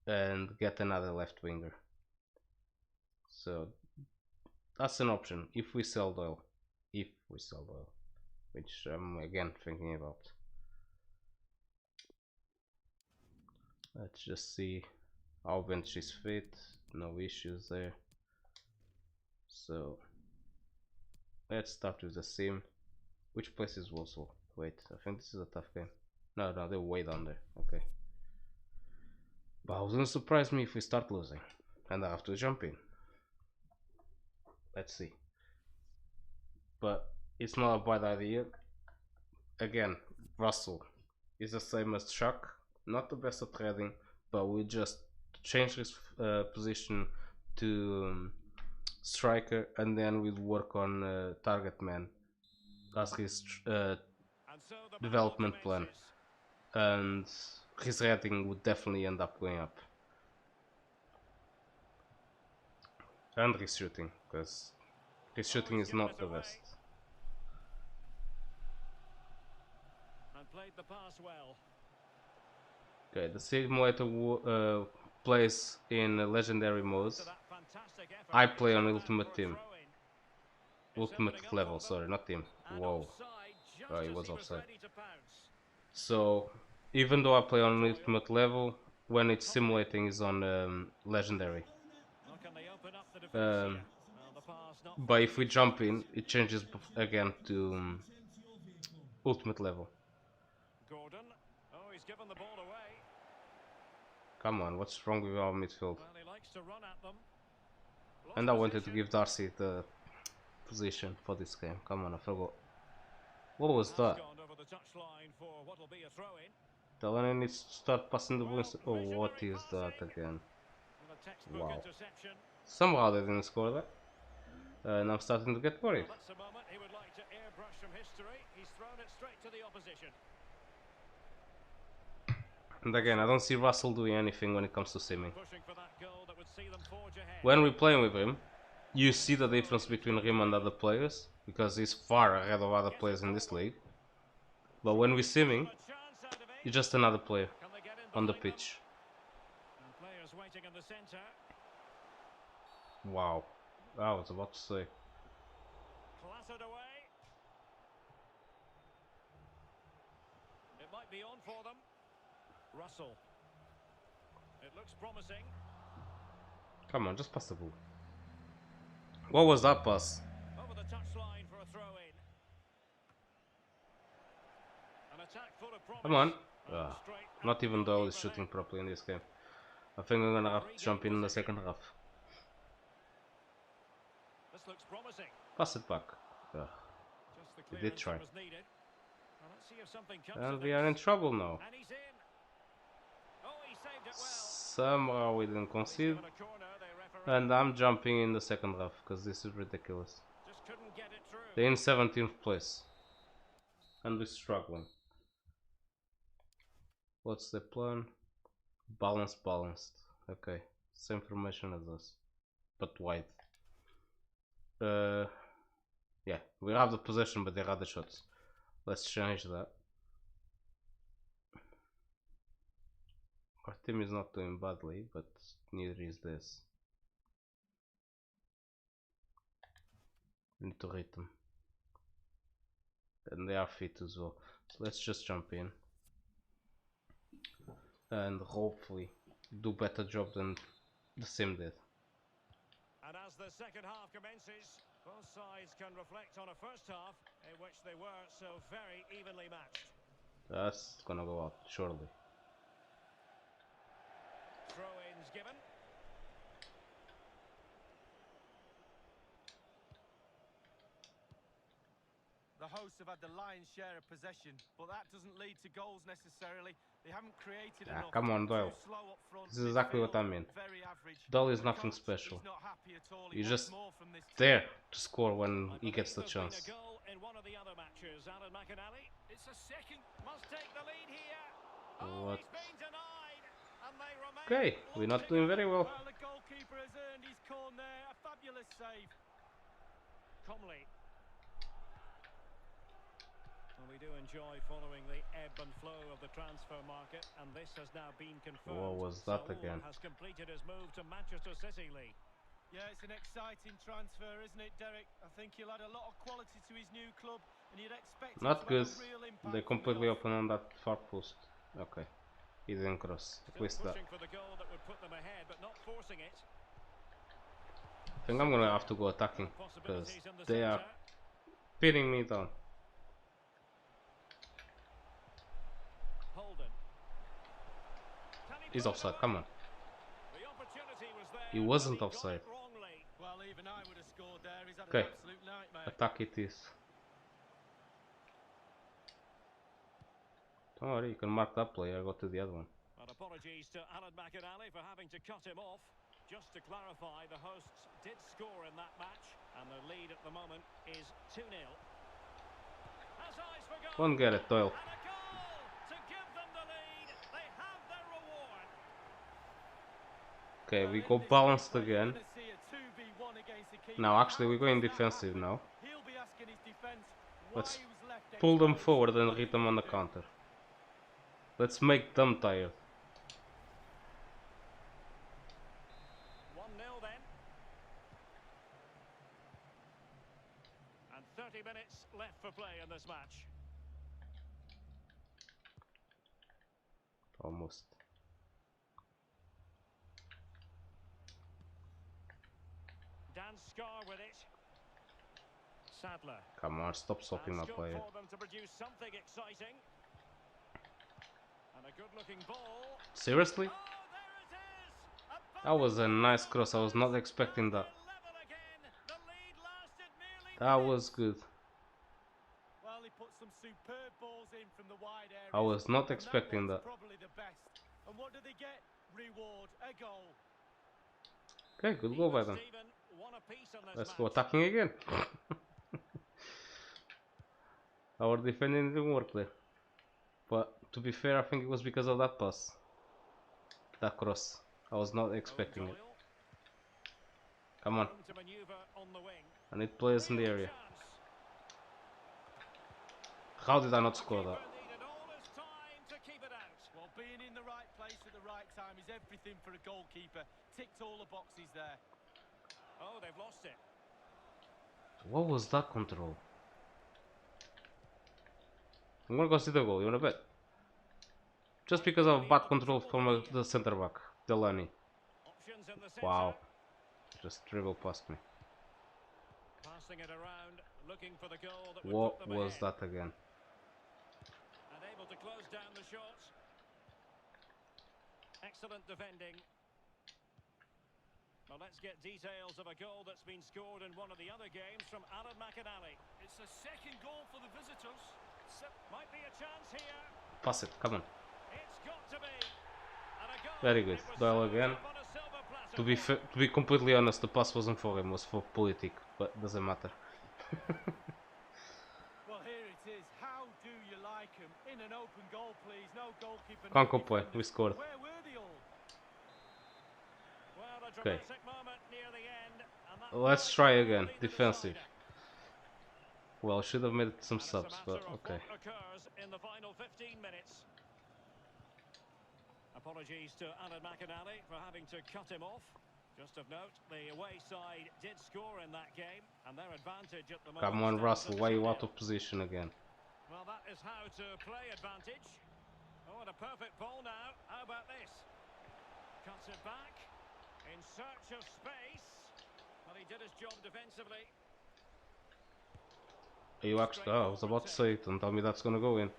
Speaker 1: and get another left winger, so that's an option if we sell Doyle, which I'm again thinking about. Let's just see. Our bench is fit, no issues there. So let's start with the sim. Which place is Warsaw? Wait, I think this is a tough game. No, they're way down there. Okay. But it wouldn't surprise me if we start losing and I have to jump in. Let's see. But it's not a bad idea. Again, Russell is the same as Chuck. Not the best at heading, but we just change his position to striker, and then we'll work on target man as his development plan, and his rating would definitely end up going up, and his shooting, because his shooting is not the best. Okay, the simulator plays in legendary modes. I play on ultimate team. Ultimate level, sorry, not team. Whoa. Oh, he was offside. So, even though I play on ultimate level, when it's simulating is on legendary. But if we jump in, it changes again to ultimate level. Come on, what's wrong with our midfield? And I wanted to give Darcy the position for this game. Come on, I forgot. What was that? Delaney needs to start passing the ball. Oh, what is that again? Wow. Somehow they didn't score that. And I'm starting to get worried. And again, I don't see Russell doing anything when it comes to simming. When we're playing with him, you see the difference between him and other players, because he's far ahead of other players in this league. But when we're simming, he's just another player on the pitch. Wow. I was about to say. It might be on for them. Russell. It looks promising. Come on, just pass the ball. What was that pass? Over the touchline for a throw-in. An attack full of promise. Come on. Not even though he's shooting properly in this game. I think I'm gonna have to jump in the second half. This looks promising. Pass it back. We did try. And we are in trouble now. Somehow we didn't concede. And I'm jumping in the second half because this is ridiculous. They're in 17th place. And we're struggling. What's the plan? Balanced. Okay. Same formation as us. But wide. Yeah, we have the possession, but they have the shots. Let's change that. Our team is not doing badly, but neither is this. We need to rate them. And they are fit as well. So let's just jump in. And hopefully do better job than the sim did.
Speaker 2: And as the second half commences, both sides can reflect on a first half in which they were so very evenly matched.
Speaker 1: That's gonna go out surely.
Speaker 2: Throw-ins given.
Speaker 3: The hosts have had the lion's share of possession, but that doesn't lead to goals necessarily. They haven't created enough.
Speaker 1: Come on, Doyle.
Speaker 3: Slow up front.
Speaker 1: This is exactly what I mean.
Speaker 3: Very average.
Speaker 1: Doyle is nothing special.
Speaker 3: He's not happy at all.
Speaker 1: He's just there to score when he gets the chance.
Speaker 2: A goal in one of the other matches, Alan McInally. It's a second. Must take the lead here.
Speaker 1: What?
Speaker 2: He's been denied, and they remain.
Speaker 1: Okay, we're not doing very well.
Speaker 3: Well, the goalkeeper has earned his corner there. A fabulous save.
Speaker 2: Comley. Well, we do enjoy following the ebb and flow of the transfer market, and this has now been confirmed.
Speaker 1: What was that again?
Speaker 2: Has completed his move to Manchester City, Lee.
Speaker 3: Yeah, it's an exciting transfer, isn't it, Derek? I think he'll add a lot of quality to his new club, and you'd expect
Speaker 1: not good. They
Speaker 3: They're
Speaker 1: completely open on that far post. Okay, he didn't cross. At least that.
Speaker 2: For the goal that would put them ahead, but not forcing it.
Speaker 1: I think I'm gonna have to go attacking because they are pinning me down. He's offside, come on. He wasn't offside.
Speaker 3: Well, even I would have scored there. He's had
Speaker 1: Okay,
Speaker 3: an absolute nightmare.
Speaker 1: attack it is. Don't worry, you can mark that player, go to the other one.
Speaker 2: Well, apologies to Alan McInally for having to cut him off. Just to clarify, the hosts did score in that match, and the lead at the moment is 2-0.
Speaker 1: Won't get it, Doyle. Okay, we go balanced again. Now, actually, we're going defensive now. Let's pull them forward and hit them on the counter. Let's make them tired.
Speaker 2: 1-0 then. And 30 minutes left for play in this match.
Speaker 1: Almost.
Speaker 2: Dan Scar with it. Sadler.
Speaker 1: Come on, stop stopping my player.
Speaker 2: For them to produce something exciting. And a good-looking ball.
Speaker 1: Seriously? That was a nice cross. I was not expecting that. That was good.
Speaker 3: Well, he put some superb balls in from the wide area.
Speaker 1: I was not expecting that.
Speaker 3: Probably the best. And what do they get? Reward, a goal.
Speaker 1: Okay, good goal by them. Let's go attacking again. Our defending didn't work there. But to be fair, I think it was because of that pass. That cross. I was not expecting it. Come on. I need players in the area. How did I not score that?
Speaker 3: Well, being in the right place at the right time is everything for a goalkeeper. Ticked all the boxes there.
Speaker 2: Oh, they've lost it.
Speaker 1: What was that control? I'm gonna go see the goal. You wanna bet? Just because of bad control from the center back, Delaney. Wow. Just dribbled past me.
Speaker 2: Passing it around, looking for the goal that
Speaker 1: what was that again?
Speaker 2: And able to close down the shot. Excellent defending. Well, let's get details of a goal that's been scored in one of the other games from Alan McInally. It's a second goal for the visitors. Might be a chance here.
Speaker 1: Pass it, come on.
Speaker 2: It's got to be. And a goal.
Speaker 1: Very good. Doyle again. To be completely honest, the pass wasn't for him, it was for Politic, but doesn't matter.
Speaker 3: Well, here it is. How do you like him? In an open goal, please. No goalkeeper.
Speaker 1: Can't complain. We scored.
Speaker 3: Where were they all?
Speaker 2: Well, a
Speaker 1: Okay.
Speaker 2: dramatic moment near the end, and
Speaker 1: Let's try again. Defensive. Well, should have made some subs, but okay.
Speaker 2: Occurs in the final 15 minutes. Apologies to Alan McInally for having to cut him off. Just of note, the away side did score in that game, and their advantage at the moment.
Speaker 1: Come on,
Speaker 2: stands
Speaker 1: Russell,
Speaker 2: at
Speaker 1: why you
Speaker 2: 2-0.
Speaker 1: out of position again?
Speaker 2: Well, that is how to play advantage. Oh, and a perfect ball now. How about this? Cuts it back. In search of space. Well, he did his job defensively.
Speaker 1: Are you actually? Oh, I was about to say it, and tell me that's gonna go in.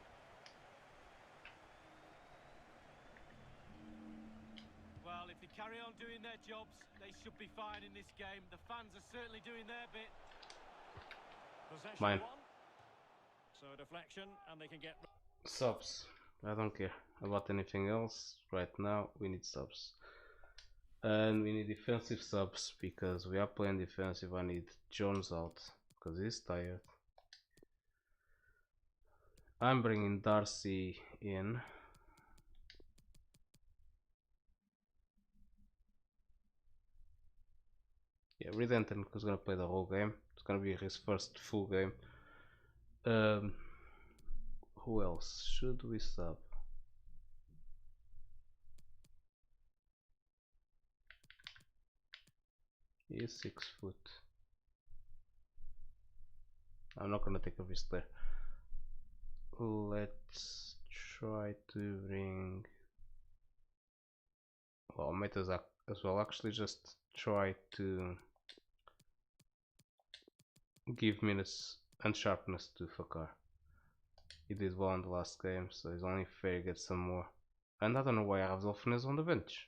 Speaker 3: Well, if they carry on doing their jobs, they should be fine in this game. The fans are certainly doing their bit.
Speaker 2: Possession
Speaker 1: Mine.
Speaker 2: one. So deflection, and they can get...
Speaker 1: Subs. I don't care about anything else. Right now, we need subs. And we need defensive subs because we are playing defensive. I need Jones out because he's tired. I'm bringing Darcy in. Yeah, Redenton is gonna play the whole game. It's gonna be his first full game. Who else should we sub? He is 6 foot. I'm not gonna take a risk there. Let's try to bring. Well, metas as well. Actually, just try to give minutes and sharpness to Fakar. He did well in the last game, so it's only fair he gets some more. And I don't know why I have Zolfines on the bench.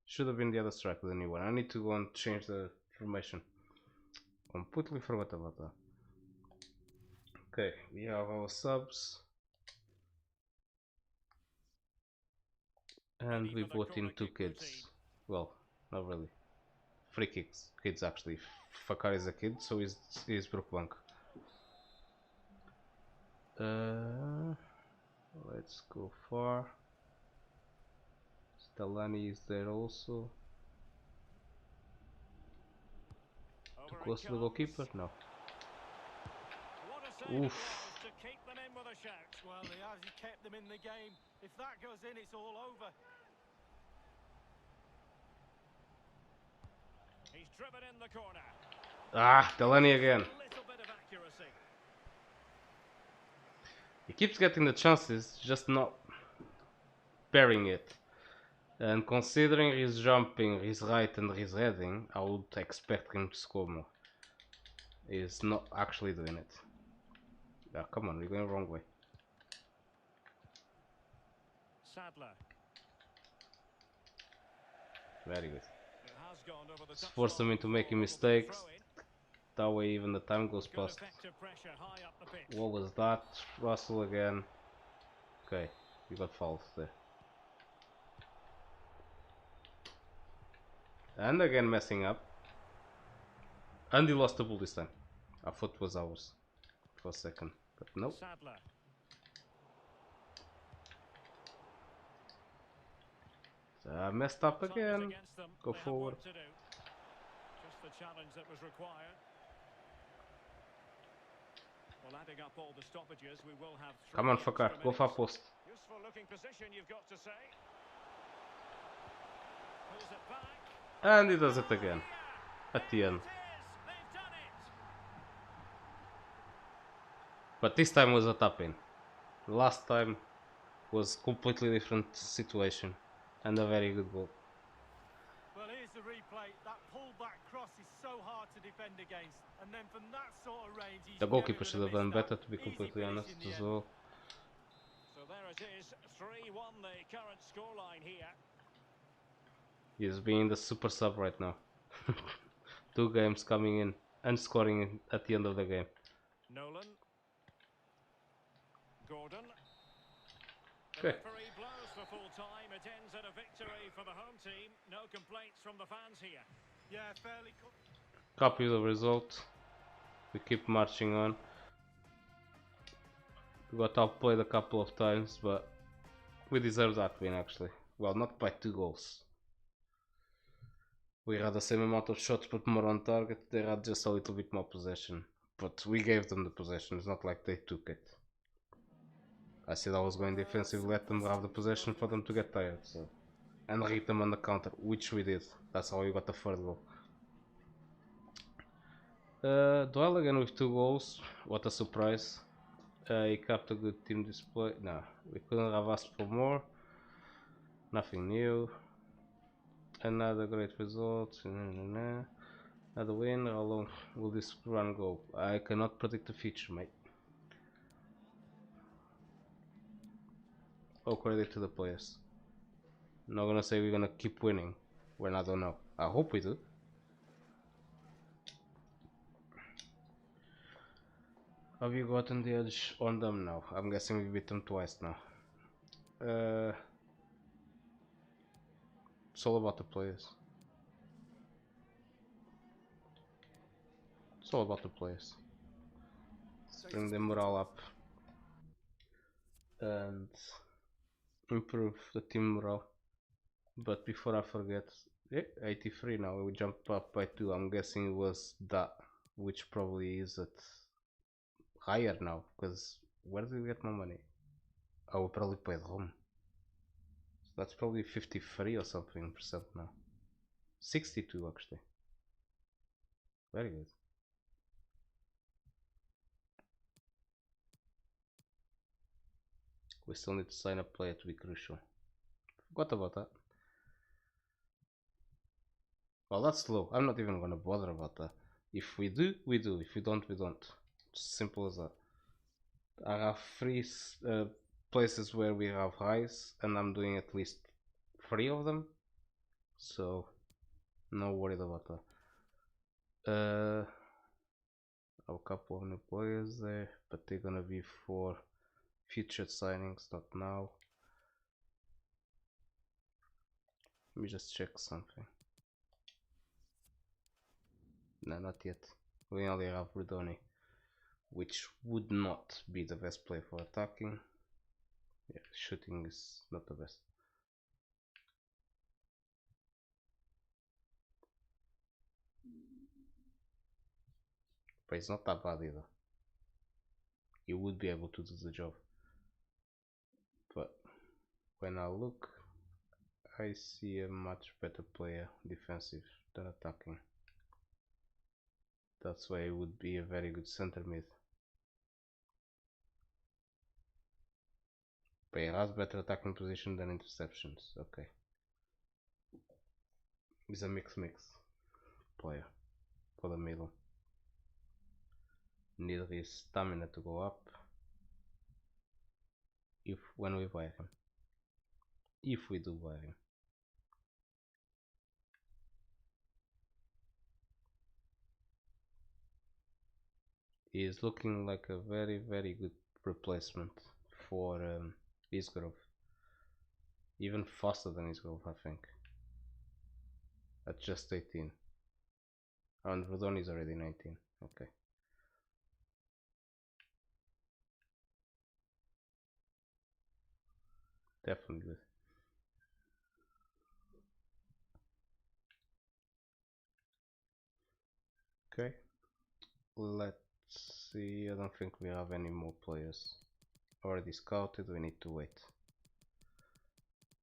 Speaker 1: Should have been the other striker, the new one. I need to go and change the formation. Completely forgot about that. Okay, we have our subs. And we brought in 2 kids. Well, not really. 3 kids actually. Fakar is a kid, so he's Brookbank. Let's go far. Stalani is there also. Too close to the goalkeeper? No. Oof.
Speaker 2: To keep them in with a shout.
Speaker 3: Well, he has kept them in the game. If that goes in, it's all over.
Speaker 2: He's driven in the corner.
Speaker 1: Ah, Delaney again.
Speaker 2: A little bit of accuracy.
Speaker 1: He keeps getting the chances, just not bearing it. And considering his jumping, his height and his heading, I would expect him to score more. He's not actually doing it. Yeah, come on, we're going the wrong way.
Speaker 2: Sadler.
Speaker 1: Very good.
Speaker 2: It has gone over the
Speaker 1: Just force him into making mistakes. That way even the time goes past. What was that? Russell again. Okay, you got fouled there. And again messing up. And he lost the ball this time. I thought it was ours for a second, but no.
Speaker 2: Sadler.
Speaker 1: I messed up again. Go forward.
Speaker 2: Just the challenge that was required. Well, adding up all the stoppages, we will have.
Speaker 1: Come on, Fakar, go far post.
Speaker 2: Useful looking position, you've got to say. Pulls it back.
Speaker 1: And he does it again at the end. But this time was a tap in. Last time was completely different situation and a very good goal.
Speaker 3: Well, here's the replay. That pull-back cross is so hard to defend against, and then from that sort of range,
Speaker 1: The goalkeeper should have done better, to be completely honest, as well.
Speaker 2: So there it is, 3-1 the current scoreline here.
Speaker 1: He's being the super sub right now. 2 games coming in and scoring at the end of the game.
Speaker 2: Nolan. Gordon.
Speaker 1: Okay.
Speaker 2: The referee blows for full time. It ends at a victory for the home team. No complaints from the fans here.
Speaker 3: Yeah, fairly cool.
Speaker 1: Copy the result. We keep marching on. We got outplayed a couple of times, but we deserve that win actually. Well, not by 2 goals. We had the same amount of shots but more on target. They had just a little bit more possession. But we gave them the possession, it's not like they took it. I said I was going defensive, let them have the possession for them to get tired, so. And hit them on the counter, which we did. That's how we got the third goal. Doyle again with 2 goals, what a surprise. He kept a good team display. No, we couldn't have asked for more. Nothing new. Another great result. Another win. How long will this run go? I cannot predict the future, mate. All credit to the players. I'm not gonna say we're gonna keep winning when I don't know. I hope we do. Have you gotten the edge on them now? I'm guessing we beat them twice now. It's all about the players. It's all about the players. Bring the morale up and improve the team morale. But before I forget, 83 now, we jump up by 2. I'm guessing it was that, which probably is at higher now, because where do we get more money? Oh, we probably paid home. So that's probably 53 or something percent now. 62 actually. Very good. We still need to sign a player to be crucial. Forgot about that. Well, that's low. I'm not even gonna bother about that. If we do, we do. If we don't, we don't. Simple as that. I have 3 places where we have highs, and I'm doing at least 3 of them. So, no worried about that. A couple of new players there, but they're gonna be for future signings, not now. Let me just check something. No, not yet. We only have Rudoni, which would not be the best play for attacking. Yeah, shooting is not the best. But it's not that bad either. He would be able to do the job. But when I look, I see a much better player defensive than attacking. That's why it would be a very good center mid. But he has better attacking position than interceptions. Okay. He's a mix player for the middle. Need his stamina to go up when we buy him. If we do buy him. He is looking like a very good replacement for Isgrove. Even faster than Isgrove, I think. At just 18. And Rodon is already 19. Okay. Definitely good. Okay. Let's see. I don't think we have any more players already scouted. We need to wait.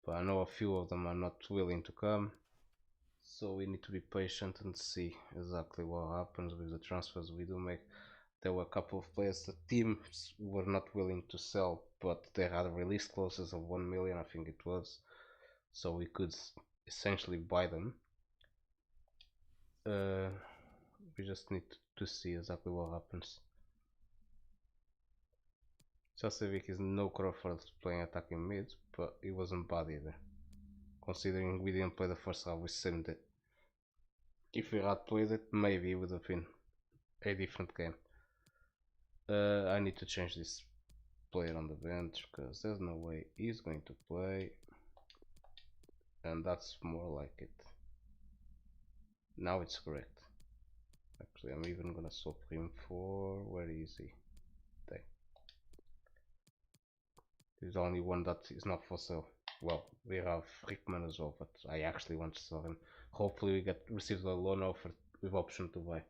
Speaker 1: But I know a few of them are not willing to come. So we need to be patient and see exactly what happens with the transfers we do make. There were a couple of players the teams were not willing to sell, but they had release clauses of 1 million, I think it was, so we could essentially buy them. We just need to see exactly what happens. Sasevic is no Crawford playing attacking mid, but it wasn't bad either, considering we didn't play the first half. We simmed it. If we had played it, maybe it would have been a different game. I need to change this player on the bench because there's no way he's going to play, and that's more like it. Now it's correct. Actually, I'm even gonna swap him for, where is he? There. There's only one that is not for sale. Well, we have Rickman as well, but I actually want to sell him. Hopefully, we get receive a loan offer with option to buy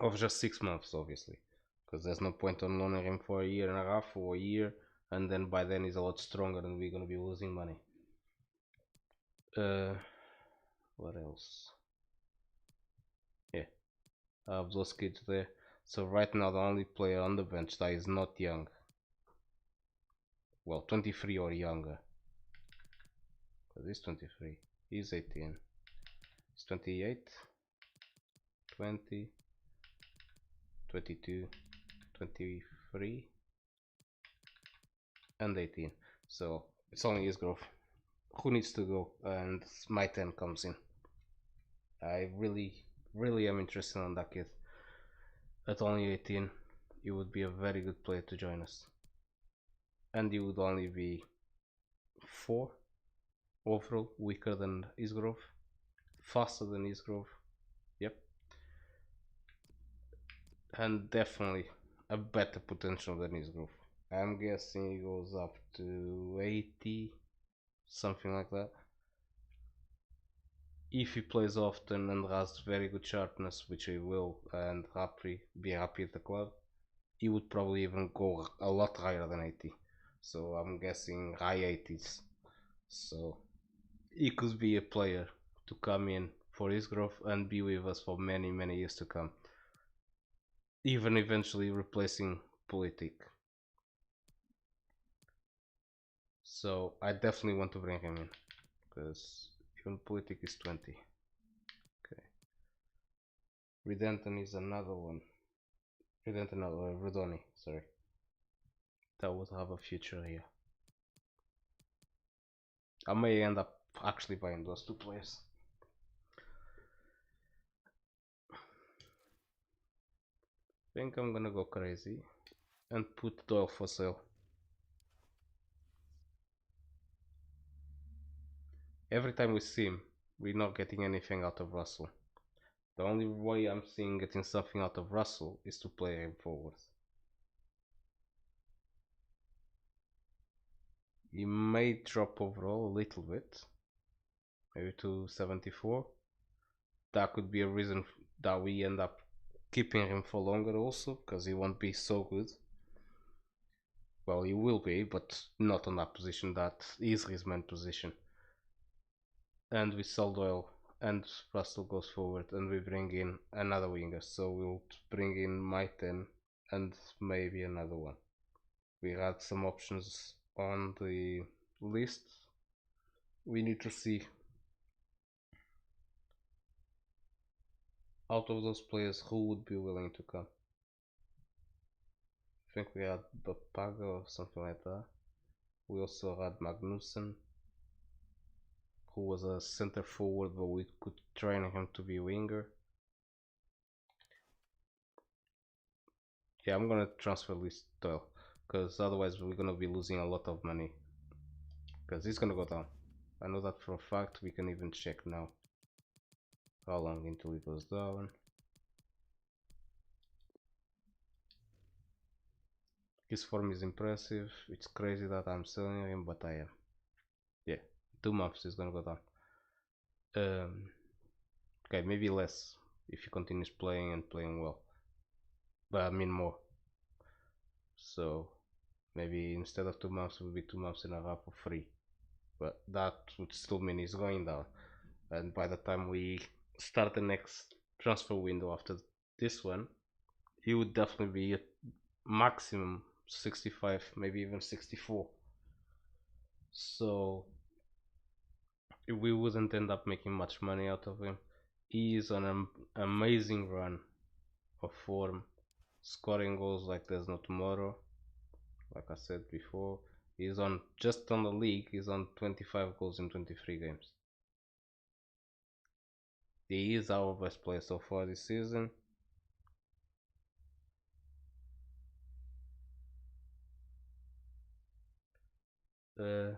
Speaker 1: of just 6 months, obviously, because there's no point on loaning him for a year and a half or a year, and then by then he's a lot stronger, and we're gonna be losing money. What else? Yeah, I have those kids there. So right now, the only player on the bench that is not young, well, 23 or younger, because he's 23, he's 18, he's 28, 20, 22, 23, and 18. So it's only his growth. Who needs to go? And my 10 comes in. I really am interested on that kid. At only 18, he would be a very good player to join us. And he would only be 4 overall, weaker than his growth, faster than his growth. Yep. And definitely a better potential than his growth. I'm guessing he goes up to 80, something like that. If he plays often and has very good sharpness, which he will, and be happy at the club, he would probably even go a lot higher than 80. So I'm guessing high 80s. So he could be a player to come in for his growth and be with us for many years to come, even eventually replacing Politic. So I definitely want to bring him in, because even Politic is 20. Okay, Redenton is another one. Redenton, no, Rodoni, sorry, that would have a future here. I may end up actually buying those 2 players. I think I'm gonna go crazy and put Doyle for sale. Every time we see him, we're not getting anything out of Russell. The only way I'm seeing getting something out of Russell is to play him forward. He may drop overall a little bit, maybe to 74. That could be a reason that we end up keeping him for longer also, because he won't be so good. Well, he will be, but not on that position. That is his main position. And we sell Doyle and Russell goes forward, and we bring in another winger. So we'll bring in Maiten and maybe another one. We had some options on the list. We need to see out of those players who would be willing to come. I think we had Bapaga or something like that. We also had Magnussen, who was a center forward, but we could train him to be a winger. Yeah, I'm gonna transfer list Doyle, because otherwise we're gonna be losing a lot of money, because he's gonna go down. I know that for a fact. We can even check now how long until he goes down. His form is impressive. It's crazy that I'm selling him, but I am. Yeah, 2 months he's gonna go down. Okay, maybe less if he continues playing and playing well, but I mean more. So maybe instead of 2 months, it will be 2 months and a half or 3, but that would still mean he's going down. And by the time we start the next transfer window after this one, he would definitely be at maximum 65, maybe even 64. So we wouldn't end up making much money out of him. He is on an amazing run of form, scoring goals like there's no tomorrow. Like I said before, he's on, just on the league, he's on 25 goals in 23 games. He is our best player so far this season. That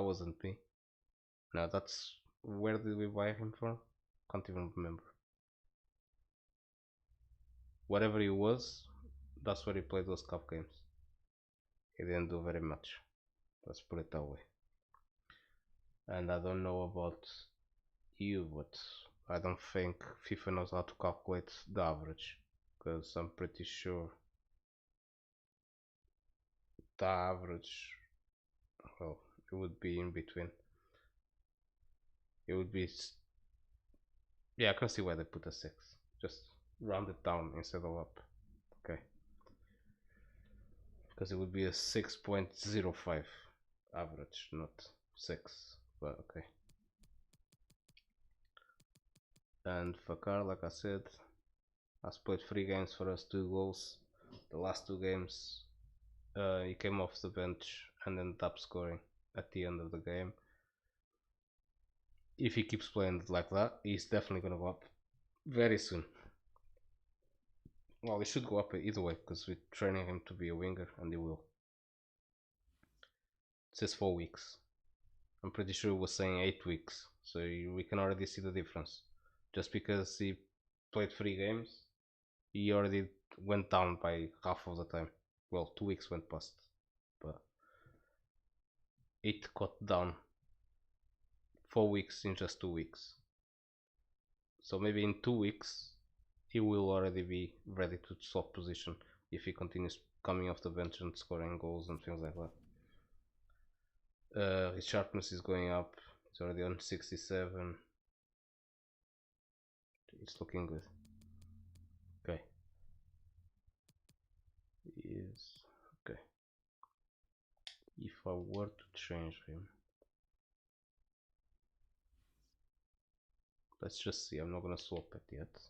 Speaker 1: wasn't me. No, that's, where did we buy him from? Can't even remember. Whatever he was, that's where he played those cup games. He didn't do very much. Let's put it that way. And I don't know about you, but I don't think FIFA knows how to calculate the average, because I'm pretty sure the average, well, it would be in between. It would be, yeah, I can see why they put a 6. Just round it down instead of up. Okay. Because it would be a 6.05 average, not 6, but okay. And Fakar, like I said, has played 3 games for us, 2 goals. The last 2 games, he came off the bench and ended up scoring at the end of the game. If he keeps playing like that, he's definitely going to go up very soon. Well, he should go up either way, because we're training him to be a winger, and he will. It says 4 weeks. I'm pretty sure it was saying 8 weeks, so we can already see the difference. Just because he played 3 games, he already went down by half of the time. Well, 2 weeks went past, but it cut down 4 weeks in just 2 weeks. So maybe in 2 weeks he will already be ready to swap position if he continues coming off the bench and scoring goals and things like that. His sharpness is going up. It's already on 67. It's looking good. Okay. Is okay. If I were to change him, let's just see. I'm not gonna swap it yet.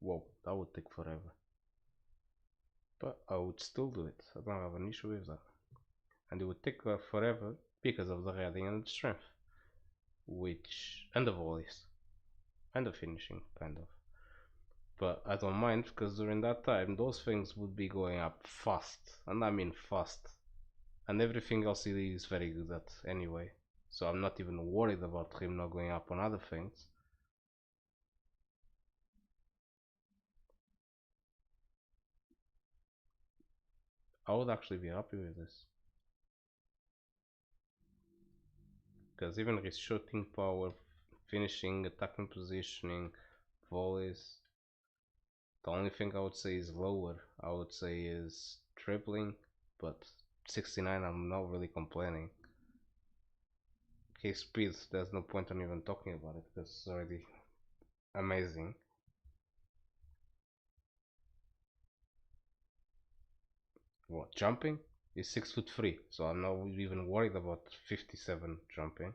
Speaker 1: Whoa, that would take forever. But I would still do it. I don't have an issue with that. And it would take forever because of the heading and the strength, and the volleys and the finishing, kind of. But I don't mind, because during that time those things would be going up fast, and I mean fast, and everything else he is very good at anyway, so I'm not even worried about him not going up on other things. I would actually be happy with this, because even his shooting power, finishing, attacking positioning, volleys, the only thing I would say is lower, I would say, is dribbling, but 69, I'm not really complaining. His speed, there's no point in even talking about it, because it's already amazing. What, jumping? He's 6'3", so I'm not even worried about 57 jumping.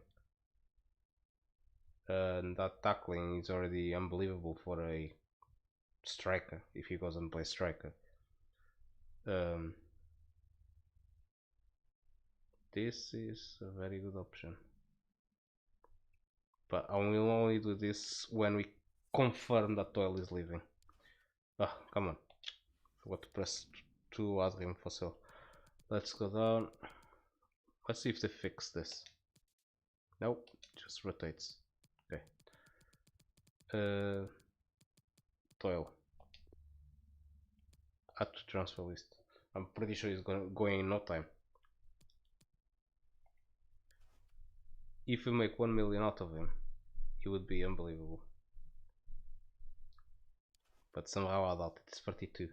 Speaker 1: And that tackling is already unbelievable for a striker, if he goes and plays striker. This is a very good option, but I will only do this when we confirm that Toil is leaving. Ah, come on, forgot to press to ask him for sale. Let's go down. Let's see if they fix this. Nope, just rotates. Okay. Toil. Add to transfer list. I'm pretty sure he's going in no time. If we make 1 million out of him, he would be unbelievable. But somehow I doubt it. It's 32.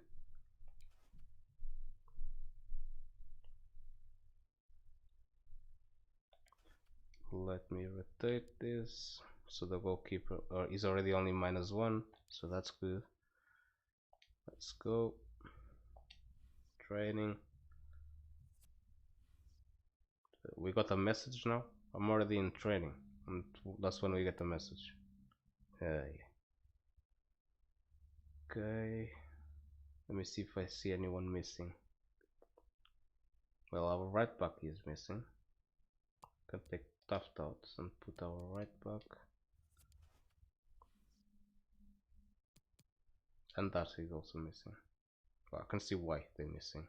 Speaker 1: Let me rotate this. So the goalkeeper is already only -1, so that's good. Let's go. Training. We got a message now. I'm already in training, and that's when we get the message. Yeah. Okay. Let me see if I see anyone missing. Well, our right back is missing. Can take Taft out and put our right back. And that is also missing. Well, I can see why they're missing.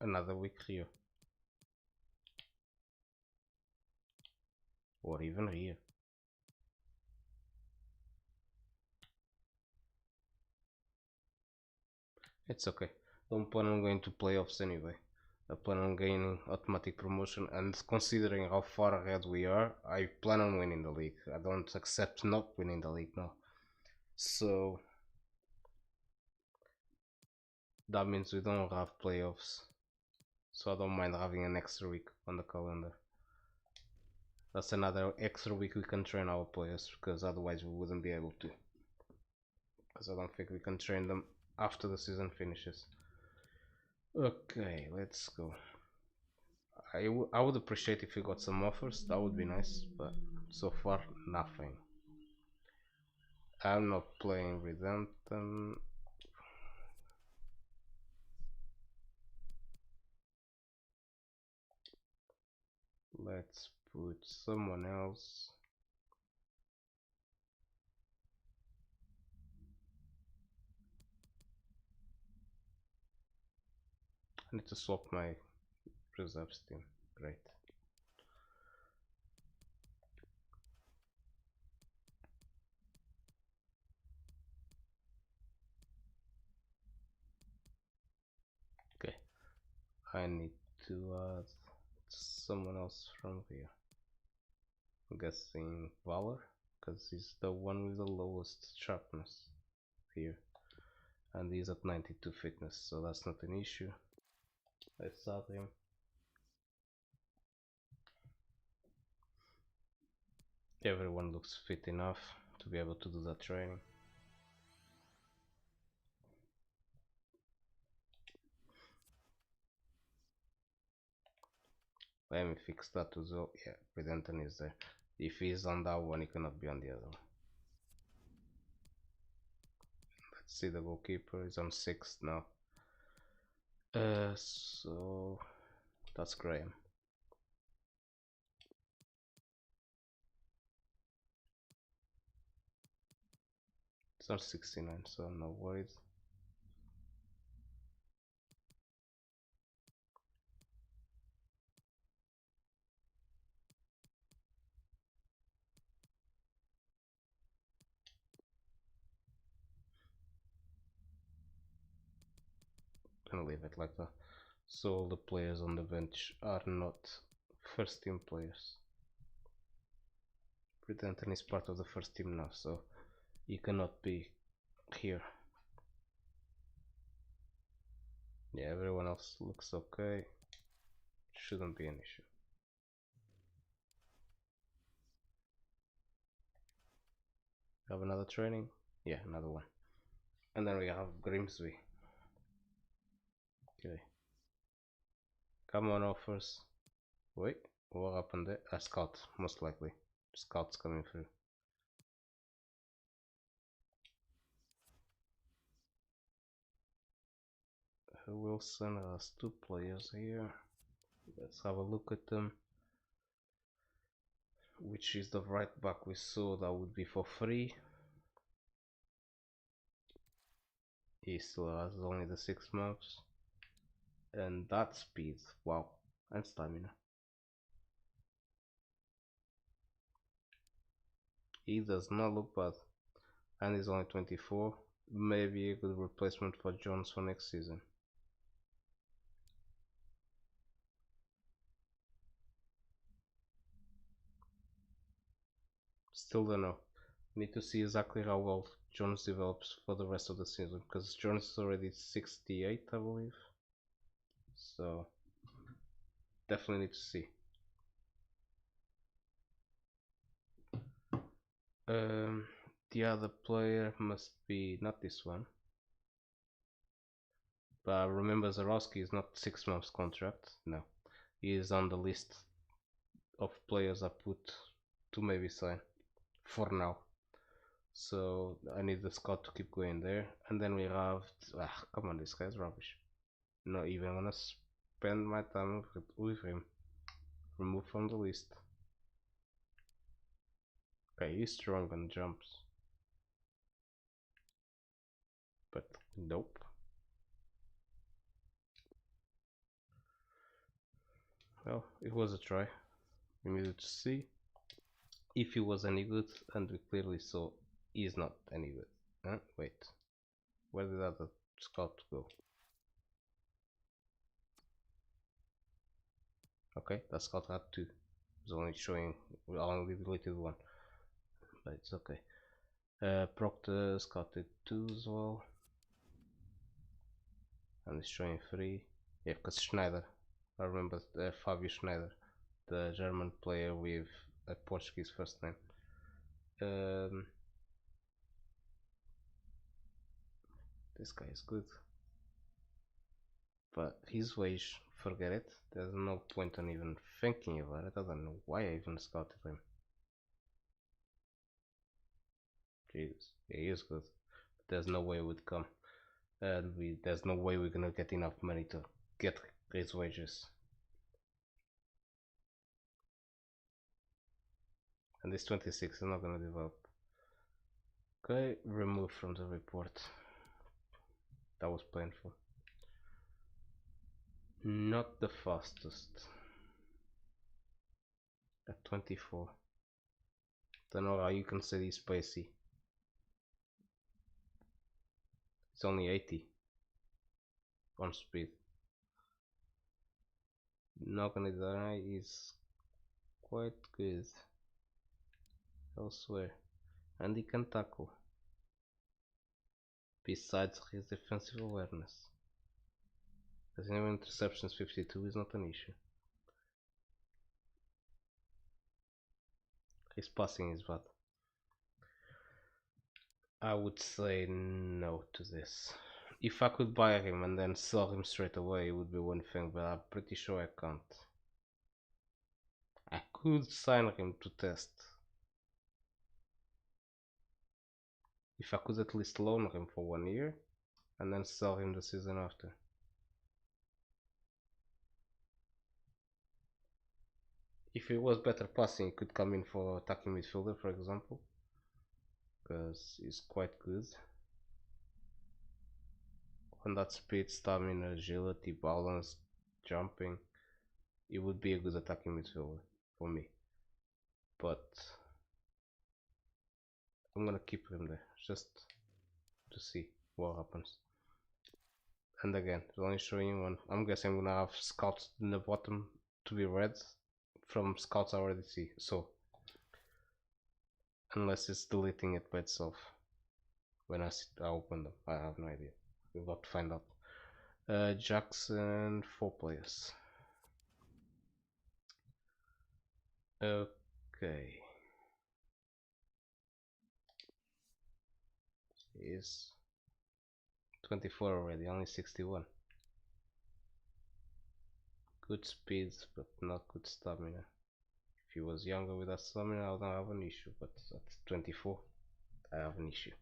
Speaker 1: another week here. Or even here. It's okay. Don't plan on going to playoffs anyway. I plan on gaining automatic promotion, and considering how far ahead we are, I plan on winning the league. I don't accept not winning the league now. So that means we don't have playoffs. So I don't mind having an extra week on the calendar. That's another extra week we can train our players, because otherwise we wouldn't be able to. Because I don't think we can train them after the season finishes. Okay, let's go. I would appreciate if we got some offers, that would be nice, but so far nothing. I'm not playing with them. Let's put someone else. I need to swap my reserves team. Great. Okay. I need to add someone else from here. I'm guessing Valor, because he's the one with the lowest sharpness here. And he's at 92 fitness, so that's not an issue. Let's add him. Everyone looks fit enough to be able to do that training. Let me fix that as well. Yeah, Redempton is there. If he's on that one, he cannot be on the other one. Let's see, the goalkeeper is on 6th now. So that's Graham. It's on 69, so I'm not worried. Gonna leave it like that. So all the players on the bench are not first team players. Redempton is part of the first team now, so he cannot be here. Yeah, everyone else looks okay. Shouldn't be an issue. Have another training? Yeah, another one. And then we have Grimsby. Okay. Come on, offers. Wait, what happened there? A scout, most likely. Scouts coming through. Wilson has 2 players here. Let's have a look at them. Which is the right back we saw that would be for free. He still has only the 6 months. And that speed, wow, and stamina. He does not look bad. And he's only 24. Maybe a good replacement for Jones for next season. Still don't know. Need to see exactly how well Jones develops for the rest of the season, because Jones is already 68, I believe. So definitely need to see. The other player must be not this one. But remember, Zarowski is not 6 months contract. No, he is on the list of players I put to maybe sign for now. So I need the scout to keep going there. And then we have come on, this guy's rubbish. Not even gonna spend my time with him. Remove from the list. Okay, he's strong on jumps. But nope. Well, it was a try. We needed to see if he was any good, and we clearly saw he is not any good. Huh? Wait, where did that scout go? Okay, that scout had two. It was only showing, we only deleted one, but it's okay. Proctor scouted two as well, and it's showing three. Yeah, because Schneider, I remember Fabio Schneider, the German player with a Portuguese first name. This guy is good, but his wage, forget it. There's no point on even thinking about it. I don't know why I even scouted him. Jesus, yeah, he is good. But there's no way it would come, and there's no way we're gonna get enough money to get his wages. And this 26 is not gonna develop. Okay, remove from the report. That was painful. Not the fastest. At 24. Don't know how you can say he's spacey. It's only 80 on speed. Not gonna deny he's quite good elsewhere, and he can tackle. Besides his defensive awareness, as no interceptions 52 is not an issue. His passing is bad. I would say no to this. If I could buy him and then sell him straight away, it would be one thing, but I'm pretty sure I can't. I could sign him to test. If I could at least loan him for 1 year and then sell him the season after. If it was better passing, he could come in for attacking midfielder, for example, because he's quite good on that speed, stamina, agility, balance, jumping. It would be a good attacking midfielder for me, but I'm gonna keep him there just to see what happens. And again, it's only showing one. I'm guessing I'm gonna have scouts in the bottom to be read from scouts I already see, so unless it's deleting it by itself when I open them, I have no idea. We've got to find out. Jackson, 4 players. Okay. He's 24 already, only 61. Good speed, but not good stamina. If he was younger with that stamina, I don't have an issue, but at 24, I have an issue.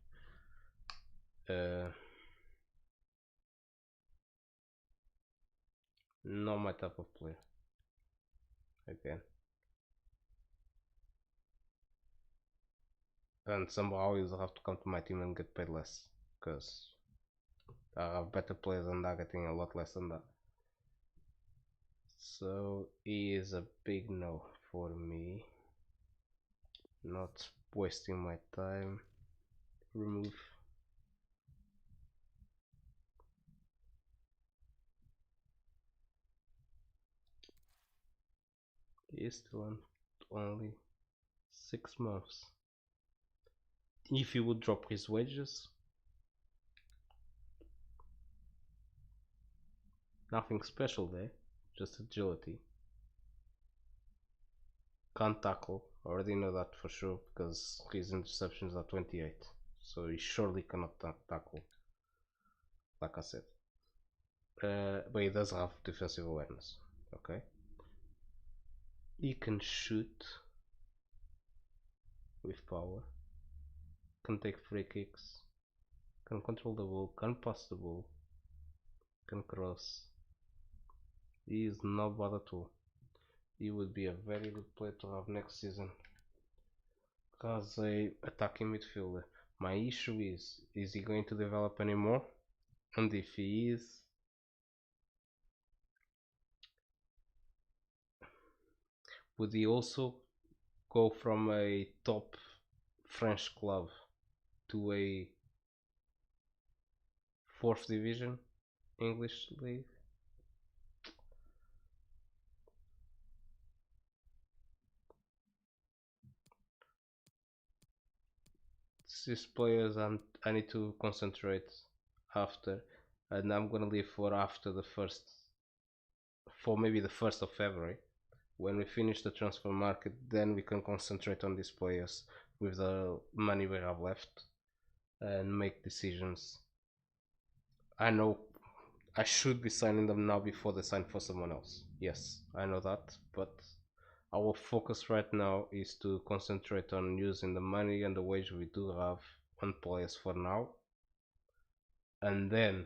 Speaker 1: Not my type of player. Again. And somehow he'll have to come to my team and get paid less, because I have better players than that getting a lot less than that. So he is a big no for me. Not wasting my time. Remove. He is still on only 6 months. If he would drop his wages, nothing special there, just agility. Can't tackle, already know that for sure because his interceptions are 28, so he surely cannot tackle, like I said. But he does have defensive awareness, okay? He can shoot with power, can take free kicks, can control the ball, can pass the ball, can cross. He is not bad at all. He would be a very good player to have next season as a attacking midfielder. My issue is he going to develop anymore? And if he is, would he also go from a top French club to a fourth division English league? These players I need to concentrate after, and I'm gonna leave for after the first, for maybe the 1st of February, when we finish the transfer market. Then we can concentrate on these players with the money we have left and make decisions. I know I should be signing them now before they sign for someone else. Yes, I know that, but our focus right now is to concentrate on using the money and the wage we do have on players for now, and then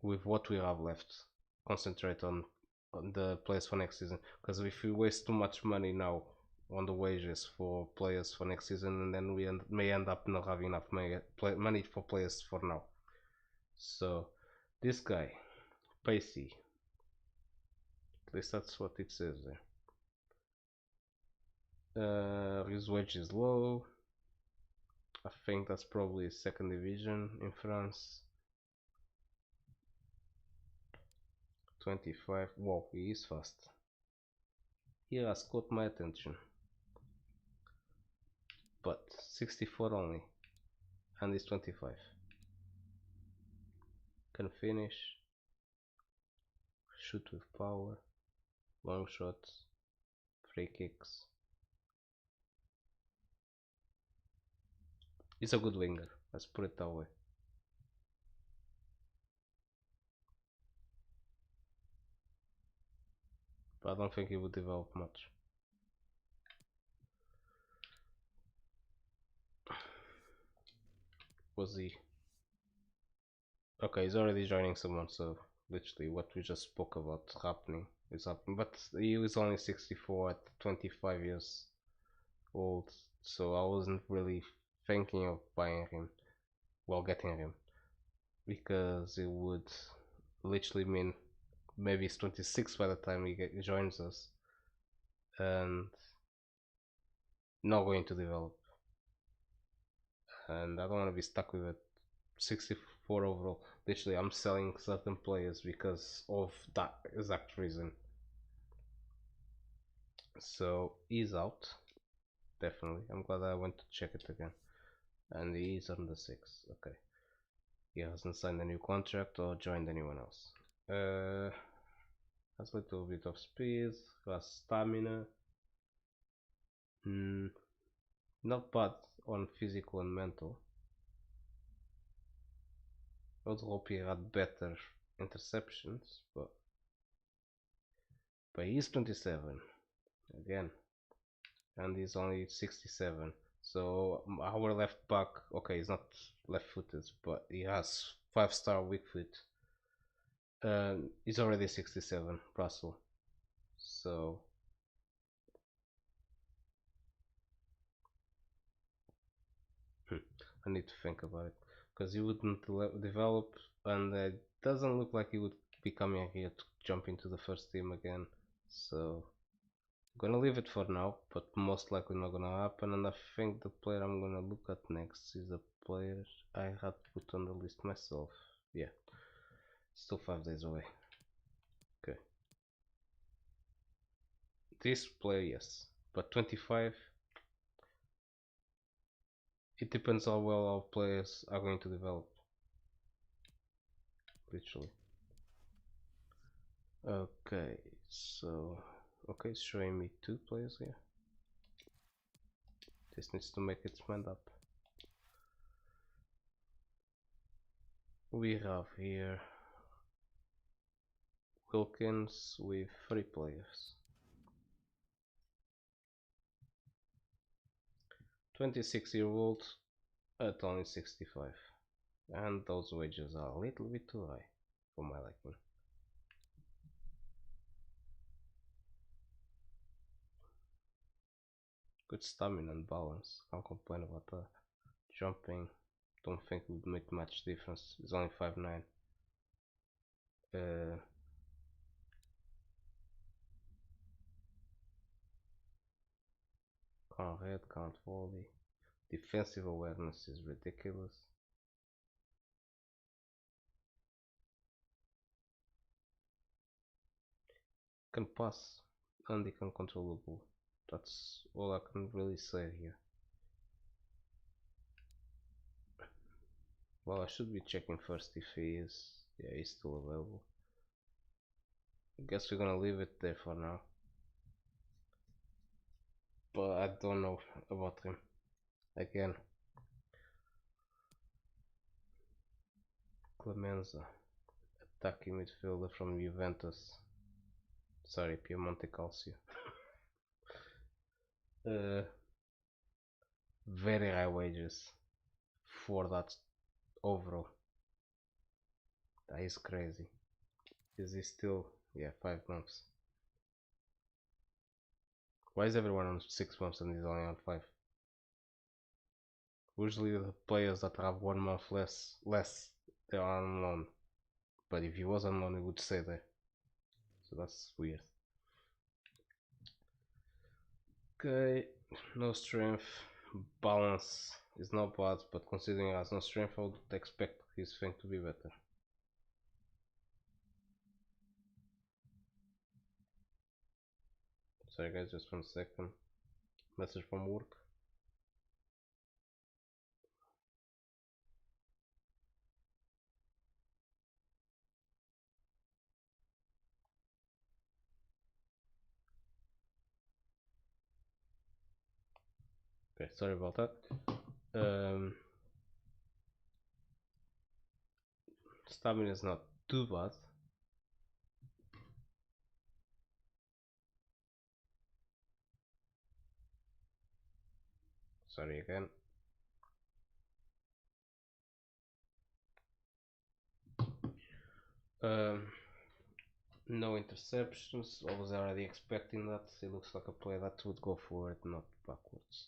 Speaker 1: with what we have left, concentrate on the players for next season. Because if we waste too much money now on the wages for players for next season, and then we may end up not having enough money for players for now. So this guy, Pacey, at least that's what it says there. His wage is low. I think that's probably second division in France. 25. Wow, he is fast. He has caught my attention. But 64 only. And he's 25. Can finish. Shoot with power. Long shots. Free kicks. He's a good winger. Let's put it that way. But I don't think he would develop much. Was he? Okay, he's already joining someone, so literally what we just spoke about happening is happening. But he was only 64 at 25 years old, so I wasn't really thinking of buying him, well, getting him, because it would literally mean maybe he's 26 by the time he joins us, and not going to develop. And I don't want to be stuck with a 64 overall. Literally, I'm selling certain players because of that exact reason. So he's out, definitely. I'm glad I went to check it again. And he's on the 6. Okay. He hasn't signed a new contract or joined anyone else. Has a little bit of speed, has stamina. Not bad on physical and mental. I would hope he had better interceptions, but he's 27 again, and he's only 67. So our left back, okay, he's not left-footed, but he has 5-star weak foot. He's already 67, Russell. So I need to think about it, because he wouldn't develop, and it doesn't look like he would be coming here to jump into the first team again. So I'm gonna leave it for now, but most likely not gonna happen. And I think the player I'm gonna look at next is a player I had put on the list myself. Yeah, still 5 days away. Okay, this player, yes, but 25. It depends how well our players are going to develop. Literally. Okay, so it's showing me 2 players here. This needs to make its mind up. We have here Wilkins with 3 players. 26-year-old at only 65, and those wages are a little bit too high for my liking. Good stamina and balance, can't complain about that. Jumping, don't think it would make much difference, it's only 5'9". can't head, can't volley. Defensive awareness is ridiculous. Can pass and he can control the ball. That's all I can really say here. Well, I should be checking first if he is. Yeah, he's still available. I guess we're gonna leave it there for now. But I don't know about him. Again. Clemenza, attacking midfielder from Juventus. Sorry, Piemonte Calcio. Very high wages for that overall. That is crazy. Is he still? Yeah, 5 months. Why is everyone on 6 months and he's only on 5? Usually the players that have 1 month less, they are on loan. But if he was on loan, he would stay there. So that's weird. Okay, no strength. Balance is not bad, but considering he has no strength, I would expect his thing to be better. Sorry guys, just 1 second. Message from work. Okay, sorry about that. Stamina is not too bad. Sorry again. No interceptions. I was already expecting that. He looks like a player that would go forward, not backwards.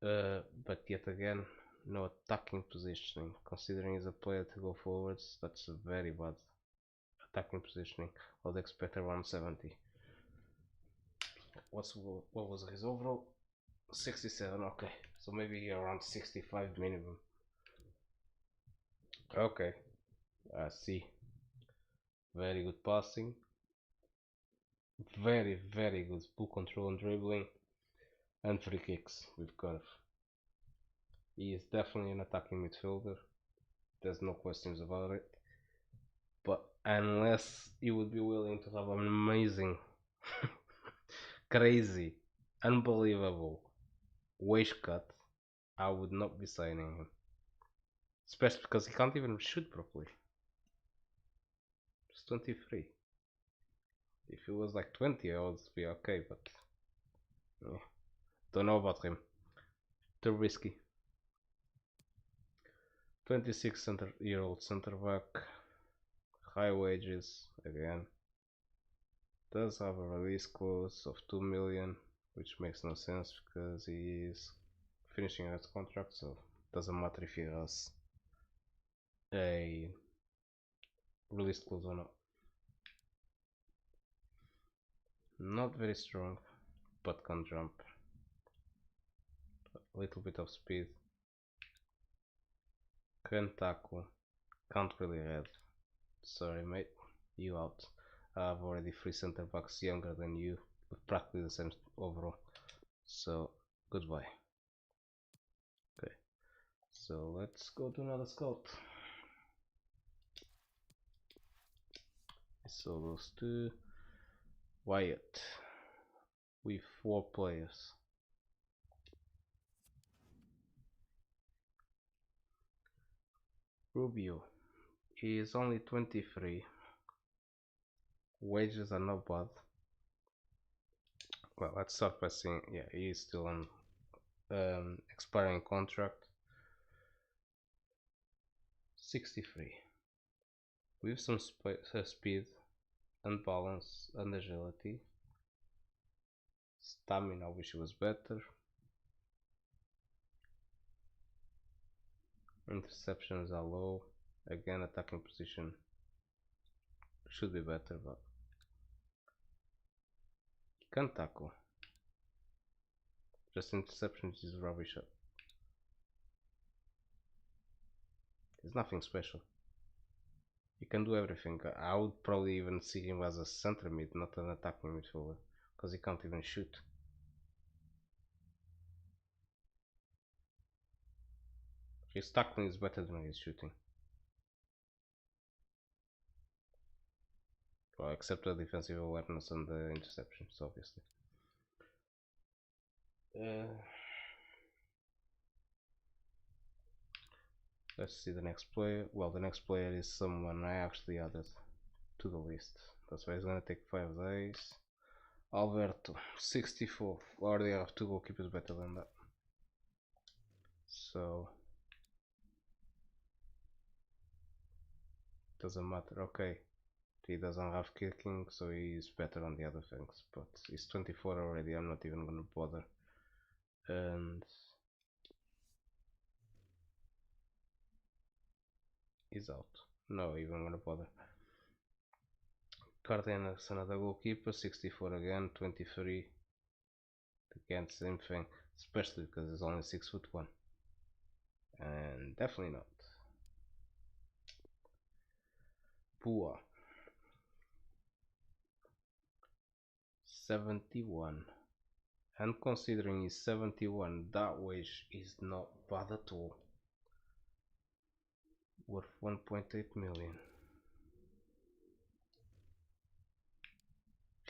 Speaker 1: But yet again, no attacking positioning. Considering he's a player to go forwards, that's very bad attacking positioning. I would expect around 70. What was his overall? 67. Okay, so maybe around 65 minimum. Okay, I see. Very good passing. Very good ball control and dribbling, and free kicks with curve. He is definitely an attacking midfielder. There's no questions about it. But unless you would be willing to have an amazing, crazy, unbelievable wage cut, I would not be signing him. Especially because he can't even shoot properly. He's 23. If he was like 20, I would be okay, but yeah. Don't know about him. Too risky. 26-year-old center back, high wages again. Does have a release clause of 2 million, which makes no sense because he is finishing his contract, so doesn't matter if he has a release clause or not. Not very strong, but can jump. A little bit of speed. Can tackle. Can't really head. Sorry mate, you out. I have already 3 center backs younger than you, with practically the same overall. So goodbye. Okay, so let's go to another scout. So those two. Wyatt with 4 players. Rubio, he is only 23. Wages are not bad. Well, let's start by saying, yeah, he is still on expiring contract. 63. With some speed and balance and agility. Stamina, I wish it was better. Interceptions are low. Again, attacking position should be better, but he can tackle. Just interceptions is rubbish. There's nothing special. He can do everything. I would probably even see him as a center mid, not an attacking midfielder, because he can't even shoot. His tackling is better than his shooting. Well, except the defensive awareness and the interceptions, obviously. Let's see the next player. Well, the next player is someone I actually added to the list. That's why it's gonna take 5 days. Alberto, 64. Already have 2 goalkeepers better than that. So doesn't matter. Okay, he doesn't have kicking, so he's better on the other things. But he's 24 already. I'm not even gonna bother. And he's out. No even gonna bother. Cardenas, another goalkeeper, 64 again, 23. Again, same thing, especially because he's only 6'1", and definitely not. Pua, 71, and considering he's 71, that wage is not bad at all. Worth 1.8 million.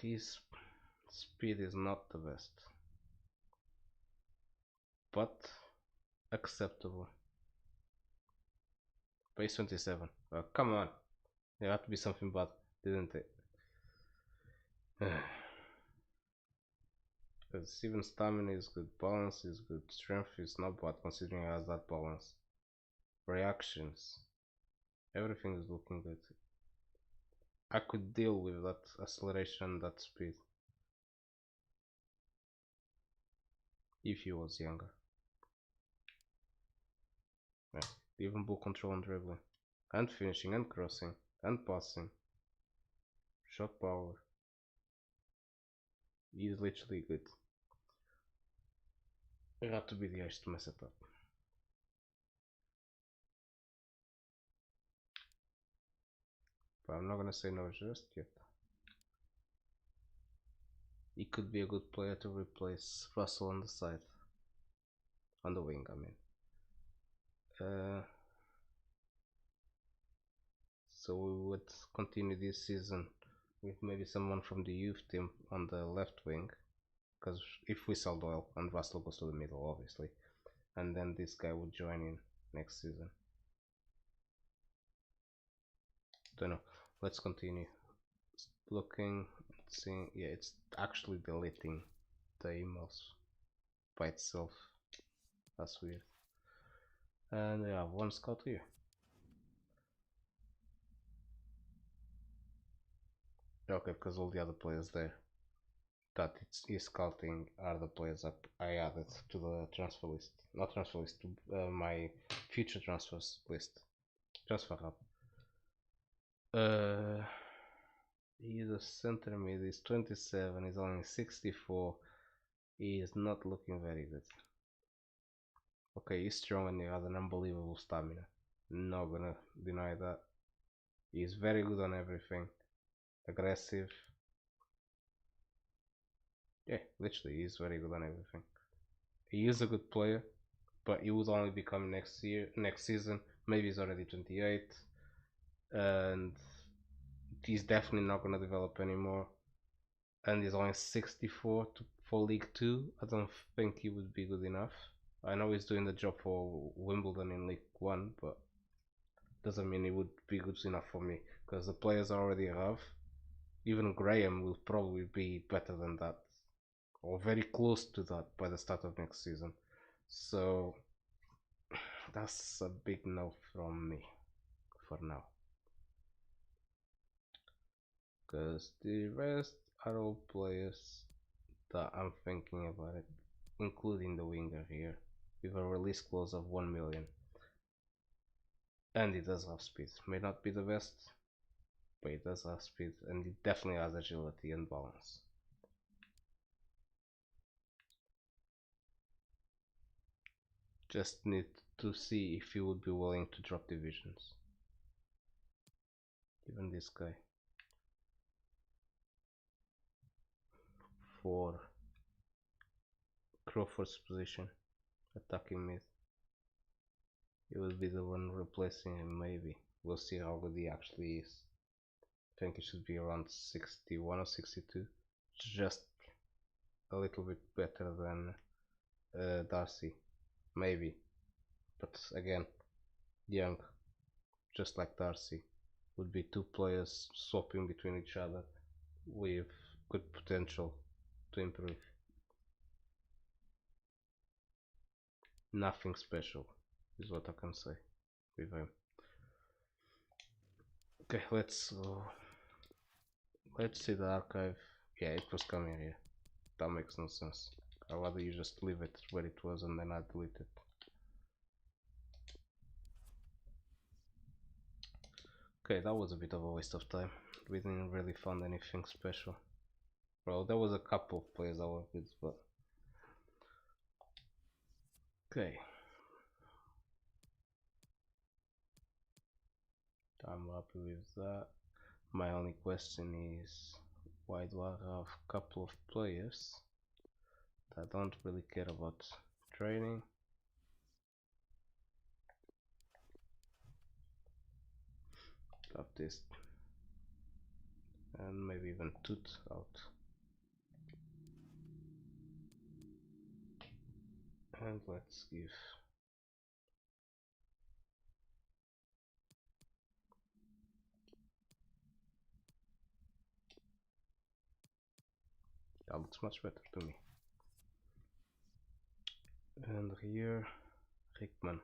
Speaker 1: His speed is not the best, but acceptable. Base 27. Come on, there had to be something bad, didn't it? Because even stamina is good, balance is good, strength is not bad considering he has that balance. Reactions, everything is looking good. I could deal with that acceleration, that speed, if he was younger. Yeah, even ball control and dribbling, and finishing, and crossing, and passing, shot power. He's literally good. It had to be the ice to mess it up. But I'm not gonna say no just yet. He could be a good player to replace Russell on the side. On the wing, I mean. So we would continue this season with maybe someone from the youth team on the left wing, because if we sell Doyle and Russell goes to the middle, obviously, and then this guy would join in next season. Don't know. Let's continue looking, seeing. Yeah, it's actually deleting the emails by itself. That's weird. And I have one scout here. Okay, because all the other players there that is scouting are the players that I added to the transfer list. Not transfer list, to my future transfers list. Transfer hub. He's a center mid, he's 27, he's only 64. He is not looking very good. Okay, he's strong and he has an unbelievable stamina. Not gonna deny that. He's very good on everything. Aggressive. Yeah, literally, he's very good on everything. He is a good player, but he would only become next season. Maybe he's already 28, and he's definitely not gonna develop anymore. And he's only 64 for League 2. I don't think he would be good enough. I know he's doing the job for Wimbledon in League 1, but doesn't mean he would be good enough for me, because the players I already have, even Graham will probably be better than that, or very close to that by the start of next season. So that's a big no from me for now, because the rest are all players that I'm thinking about it, including the winger here, with a release clause of 1 million. And he does have speed. May not be the best, but he does have speed, and he definitely has agility and balance. Just need to see if he would be willing to drop divisions. Even this guy. For Crawford's position, attacking mid. He will be the one replacing him, maybe. We'll see how good he actually is. I think he should be around 61 or 62. Just a little bit better than Darcy, maybe. But again, young, just like Darcy. Would be two players swapping between each other with good potential to improve. Nothing special is what I can say with him. Okay, let's see the archive. Yeah, it was coming here. That makes no sense. I'd rather you just leave it where it was and then I delete it. Okay, that was a bit of a waste of time. We didn't really find anything special. Well, there was a couple of players I worked with, but okay. I'm happy with that. My only question is, why do I have a couple of players that don't really care about training? Drop this and maybe even Toot out. And let's give that looks much better to me. And here Hickman.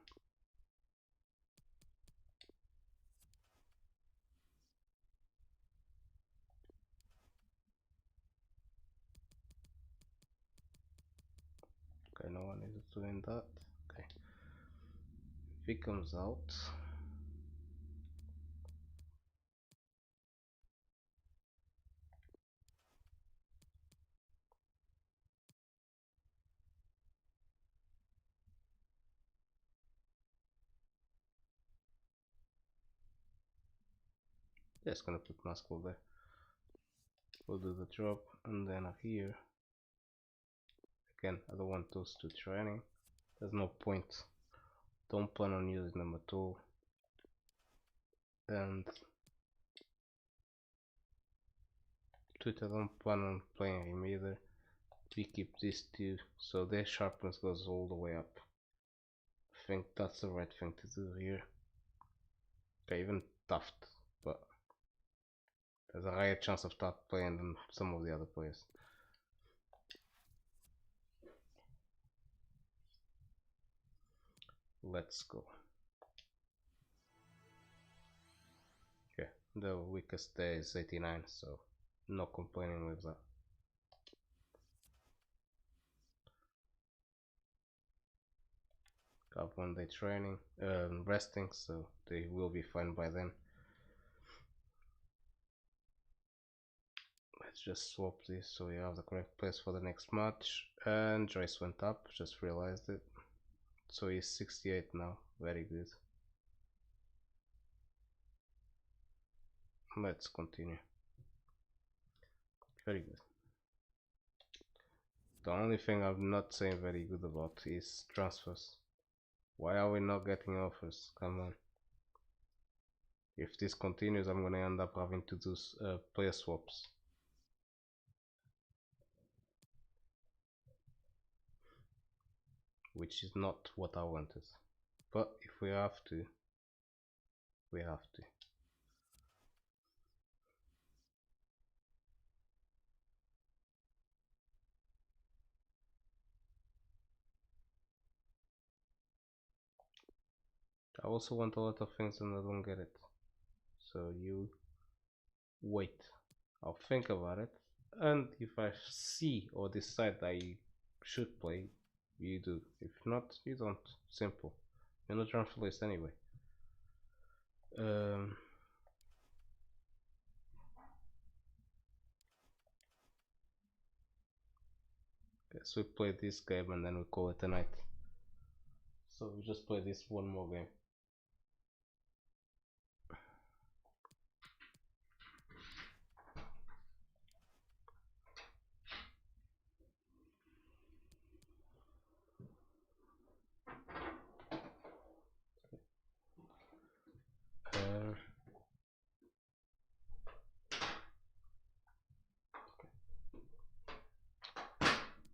Speaker 1: Okay, no one is doing that. Okay, if he comes out, just gonna put Muscle there. We'll do the drop, and then here again, I don't want those two training. There's no point. Don't plan on using them at all. And Twitter, don't plan on playing him either. We keep these two, so their sharpness goes all the way up. I think that's the right thing to do here. Okay, even Taft, but there's a higher chance of Taft playing than some of the other players. Let's go. Okay, the weakest day is 89, so no complaining with that. Got 1 day training, resting, so they will be fine by then. Let's just swap this so we have the correct place for the next match. And Joyce went up, just realized it. So he's 68 now, very good. Let's continue. Very good. The only thing I'm not saying very good about is transfers. Why are we not getting offers? Come on. If this continues, I'm gonna end up having to do player swaps. Which is not what I wanted. But if we have to, we have to. I also want a lot of things and I don't get it. So you wait. I'll think about it. And if I see or decide I should play, you do. If not, you don't. Simple. You're not transfer list anyway. Guess we play this game and then we call it a night. So we just play this one more game.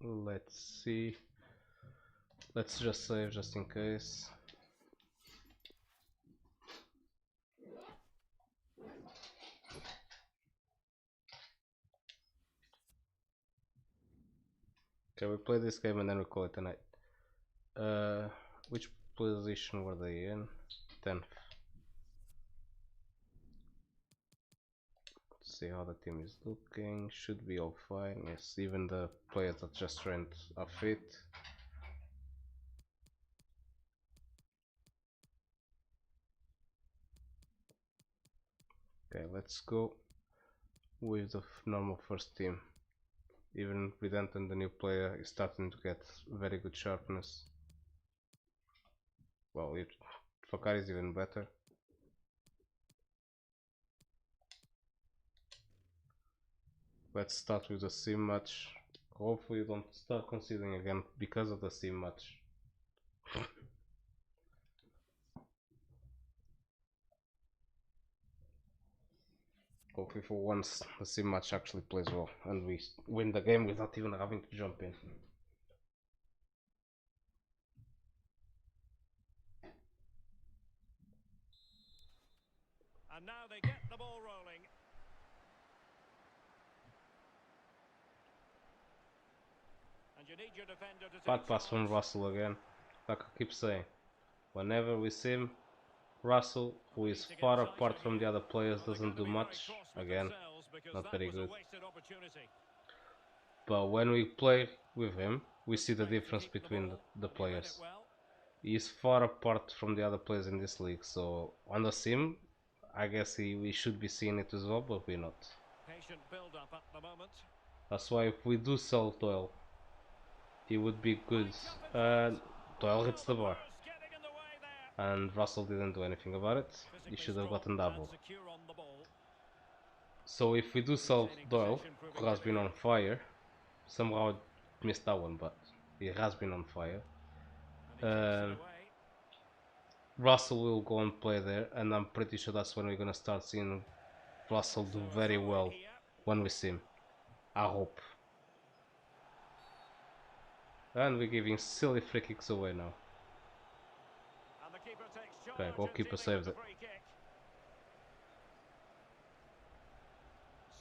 Speaker 1: Let's see. Let's just save just in case. Okay, we play this game and then we call it a night. Which position were they in? 10th. Let's see how the team is looking. Should be all fine. Yes, even the players that just trained are fit. Okay, let's go with the normal first team. Even Redempton, the new player, is starting to get very good sharpness. Well, Fakar is even better. Let's start with the sim match. Hopefully you don't start conceding again because of the sim match. Hopefully for once the sim match actually plays well and we win the game without even having to jump in.
Speaker 2: And now they get the ball rolling. And you need your defender to
Speaker 1: Bad
Speaker 2: take
Speaker 1: pass from
Speaker 2: charge.
Speaker 1: Russell again. Like I keep saying, whenever we sim, Russell, who is far apart from the other players, doesn't do much. Again, not very good. But when we play with him, we see the difference between the players. He is far apart from the other players in this league, so on the sim, I guess we should be seeing it as well, but we're not.
Speaker 2: Patient build up at the moment.
Speaker 1: That's why if we do sell Doyle, it would be good. Doyle hits the bar. And Russell didn't do anything about it. He should have gotten double. So if we do sell Doyle, who has been on fire, somehow I missed that one, but he has been on fire. Russell will go and play there, and I'm pretty sure that's when we're gonna start seeing Russell do very well when we see him. I hope. And we're giving silly free kicks away now. Okay, goalkeeper saves it.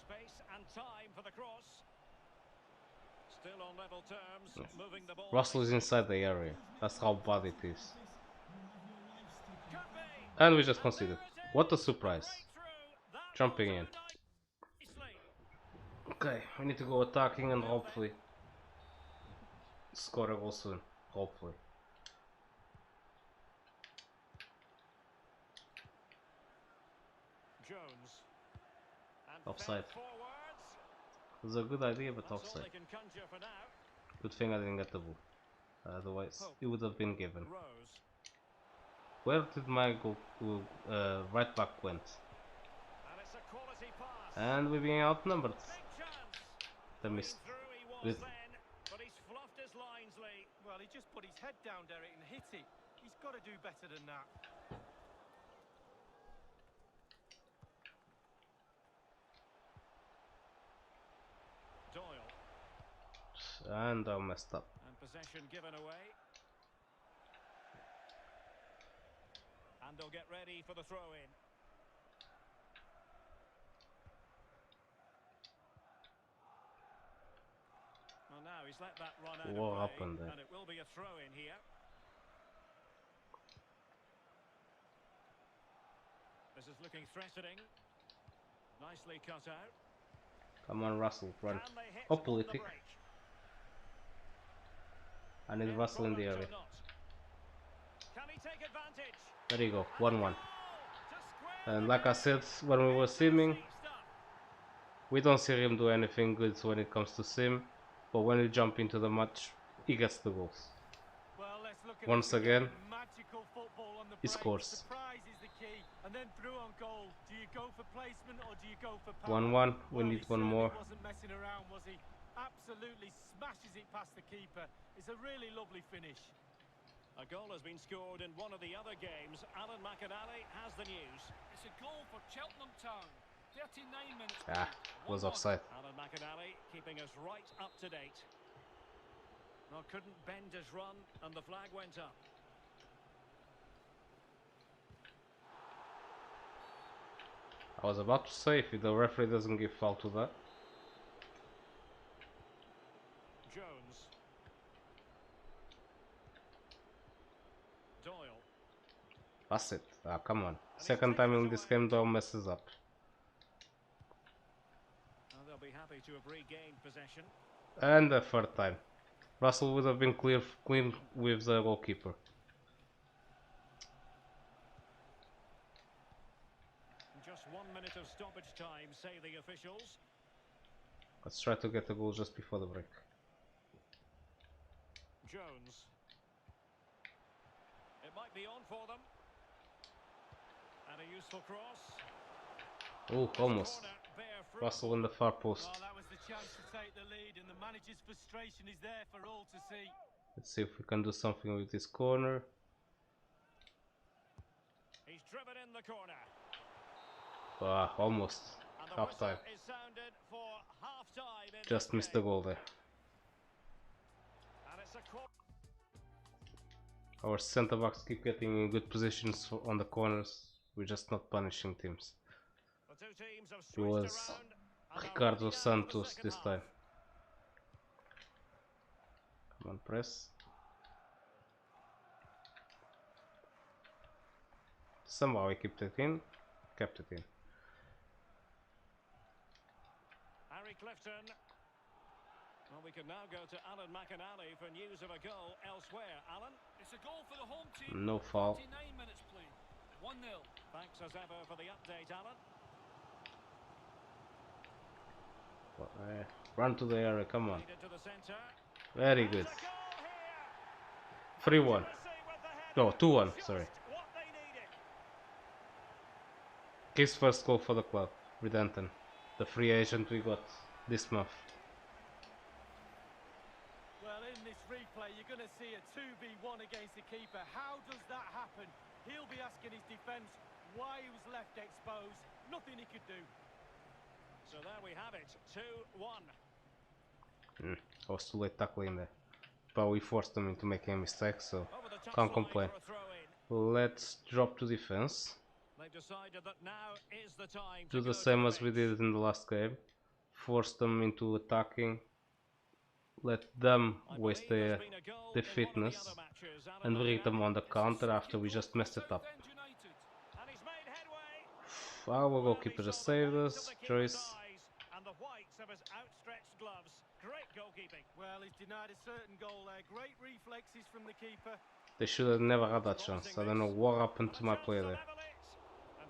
Speaker 2: Space and time for the cross. Still on level terms, moving the ball.
Speaker 1: Russell is inside the area. That's how bad it is. And we just conceded. What a surprise. Jumping in. Okay, we need to go attacking and hopefully score a goal soon. Hopefully.
Speaker 2: Jones.
Speaker 1: Offside. It was a good idea, but offside. Good thing I didn't get the ball. Otherwise, it would have been given. Where did my goal right back went? And we're being outnumbered. They missed. Good.
Speaker 3: Well, he just put his head down, Derek, and hit it. He's got to do better than that.
Speaker 2: Doyle.
Speaker 1: And I messed up.
Speaker 2: And possession given away. And they'll get ready for the throw-in. Well, now he's let that run out
Speaker 1: What
Speaker 2: of
Speaker 1: happened
Speaker 2: play,
Speaker 1: there?
Speaker 2: and it will be a throw-in here. This is looking threatening. Nicely cut out.
Speaker 1: Come on, Russell, run.
Speaker 2: Can they hit
Speaker 1: Oh,
Speaker 2: on the
Speaker 1: politic.
Speaker 2: break?
Speaker 1: I need Russell in the area.
Speaker 2: Can he take advantage?
Speaker 1: There you go, 1-1. And like I said, when we were simming, we don't see him do anything good when it comes to sim, but when we jump into the match, he gets the goals.
Speaker 3: Well, let's look at
Speaker 1: Once again,
Speaker 3: the
Speaker 1: he
Speaker 3: break.
Speaker 1: scores.
Speaker 3: Surprise is the key. And then through on goal. Do you go for placement or do you go for power?
Speaker 1: 1-1. We
Speaker 3: Well,
Speaker 1: need
Speaker 3: he
Speaker 1: one
Speaker 3: certainly
Speaker 1: more.
Speaker 3: wasn't messing around, was he? Absolutely smashes it past the keeper. It's a really lovely finish.
Speaker 2: A goal has been scored in one of the other games. Alan McInally has the news.
Speaker 4: It's a goal for Cheltenham Town. 39 minutes.
Speaker 1: Ah, was
Speaker 4: 1-1.
Speaker 1: offside.
Speaker 2: Alan McInally keeping us right up to date. Well, couldn't bend his run and the flag went up.
Speaker 1: I was about to say, if the referee doesn't give foul to that.
Speaker 2: Jones. Doyle.
Speaker 1: Pass it. Ah, come on. Second time in this game, Doyle messes up.
Speaker 2: And they'll be happy to have regained possession.
Speaker 1: And the third time. Russell would have been clean with the goalkeeper.
Speaker 2: Just 1 minute of stoppage time, say the officials.
Speaker 1: Let's try to get a goal just before the break.
Speaker 2: Jones. It might be on for them. And a useful cross.
Speaker 1: Oh, almost.
Speaker 2: Corner, bear fruit.
Speaker 1: Russell in the far post.
Speaker 3: Well, that was the chance to take the lead, and the manager's frustration is there for all to see.
Speaker 1: Let's see if we can do something with this corner.
Speaker 2: He's driven in the corner.
Speaker 1: Ah, almost.
Speaker 2: And the
Speaker 1: Half
Speaker 2: whistle
Speaker 1: time.
Speaker 2: is sounded for half time in
Speaker 1: Just
Speaker 2: this
Speaker 1: missed the
Speaker 2: game.
Speaker 1: goal there.
Speaker 2: And it's a corner.
Speaker 1: Our centre backs keep getting in good positions on the corners. We're just not punishing teams.
Speaker 2: The two teams have
Speaker 1: It
Speaker 2: switched
Speaker 1: was
Speaker 2: around and are
Speaker 1: Ricardo
Speaker 2: ready now for the
Speaker 1: Santos
Speaker 2: second
Speaker 1: this
Speaker 2: half.
Speaker 1: time. Come on, press. Somehow I kept it in. Kept it in.
Speaker 2: Harry Clifton. Well, we can now go to Alan McInally for news of a goal elsewhere. Alan?
Speaker 4: It's a goal for the home team.
Speaker 1: No foul.
Speaker 4: 49 minutes played. 1-0.
Speaker 2: Thanks as ever for the update, Alan.
Speaker 1: Run to the area, come on.
Speaker 2: Lead into the centre.
Speaker 1: Very good.
Speaker 2: There's a goal here.
Speaker 1: 3-1.
Speaker 2: Accuracy with the header.
Speaker 1: No, 2-1,
Speaker 2: Just
Speaker 1: sorry.
Speaker 2: what they needed.
Speaker 1: His first goal for the club, Redenton. The free agent we got this month.
Speaker 3: Well, in this replay, you're going to see a 2v1 against the keeper. How does that happen? He'll be asking his defence why he was left exposed. Nothing he could do.
Speaker 2: So there we have it. 2-1.
Speaker 1: I was too late tackling there. But we forced them into making a mistake, so
Speaker 2: Over the
Speaker 1: can't
Speaker 2: touchline
Speaker 1: complain.
Speaker 2: for a throw-in.
Speaker 1: Let's drop to defense.
Speaker 2: They've decided that now is the time
Speaker 1: Do
Speaker 2: to
Speaker 1: the
Speaker 2: go
Speaker 1: same
Speaker 2: to
Speaker 1: as we
Speaker 2: bench.
Speaker 1: did in the last game. Force them into attacking. Let them
Speaker 2: I
Speaker 1: waste
Speaker 2: believe
Speaker 1: their
Speaker 2: there's been a goal in one of the
Speaker 1: fitness.
Speaker 2: other matches. Alan
Speaker 1: And we hit them
Speaker 2: McInally.
Speaker 1: on the counter after we just messed it up.
Speaker 4: Southend United.
Speaker 2: And he's made headway.
Speaker 1: Our
Speaker 2: Well,
Speaker 1: goalkeeper
Speaker 2: he
Speaker 1: just
Speaker 2: saw the
Speaker 1: saved
Speaker 2: whites of
Speaker 1: us.
Speaker 2: the keeper's
Speaker 1: Joyce.
Speaker 2: eyes and the whites of his outstretched gloves. Great goalkeeping.
Speaker 3: Well, he's denied a certain goal there. Great reflexes from the keeper.
Speaker 1: They should have never had that chance. I don't know what happened to my play there.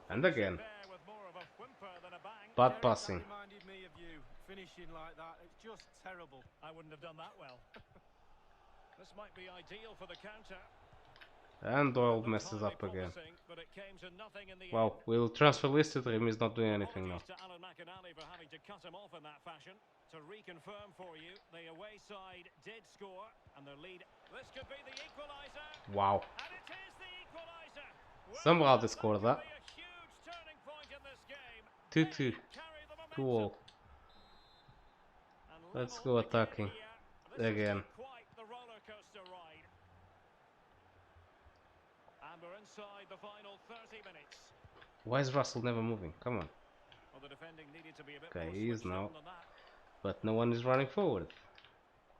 Speaker 1: And again. Bad
Speaker 3: Derek,
Speaker 1: passing.
Speaker 3: That reminded me of you, finishing like that. It's just terrible.
Speaker 2: I wouldn't have done that well. This might be ideal for the counter.
Speaker 1: And Doyle
Speaker 2: Looked
Speaker 1: messes
Speaker 2: highly
Speaker 1: up again.
Speaker 2: promising, but it came to nothing in the
Speaker 1: Well,
Speaker 2: end.
Speaker 1: we'll transfer listed him. He's not doing anything now.
Speaker 2: Apologies to Alan McInally for having to cut him off in that fashion. To reconfirm for you, the away side did score, and their lead. This could be the equaliser.
Speaker 1: Wow.
Speaker 2: And it is the equaliser. Well,
Speaker 1: Somehow they scored
Speaker 2: could
Speaker 1: that.
Speaker 2: be a huge turning point in this game.
Speaker 1: 2-2.
Speaker 2: They carry the momentum.
Speaker 1: 2-all.
Speaker 2: And
Speaker 1: Let's
Speaker 2: level
Speaker 1: go
Speaker 2: again
Speaker 1: attacking.
Speaker 2: here. This has
Speaker 1: Again.
Speaker 2: been quite the roller coaster ride. And we're inside the final 30 minutes.
Speaker 1: Why is Russell never moving? Come on.
Speaker 2: Well, the defending needed to be a bit
Speaker 1: Okay,
Speaker 2: more
Speaker 1: he is
Speaker 2: switched
Speaker 1: now.
Speaker 2: on than that.
Speaker 1: But no one is running forward.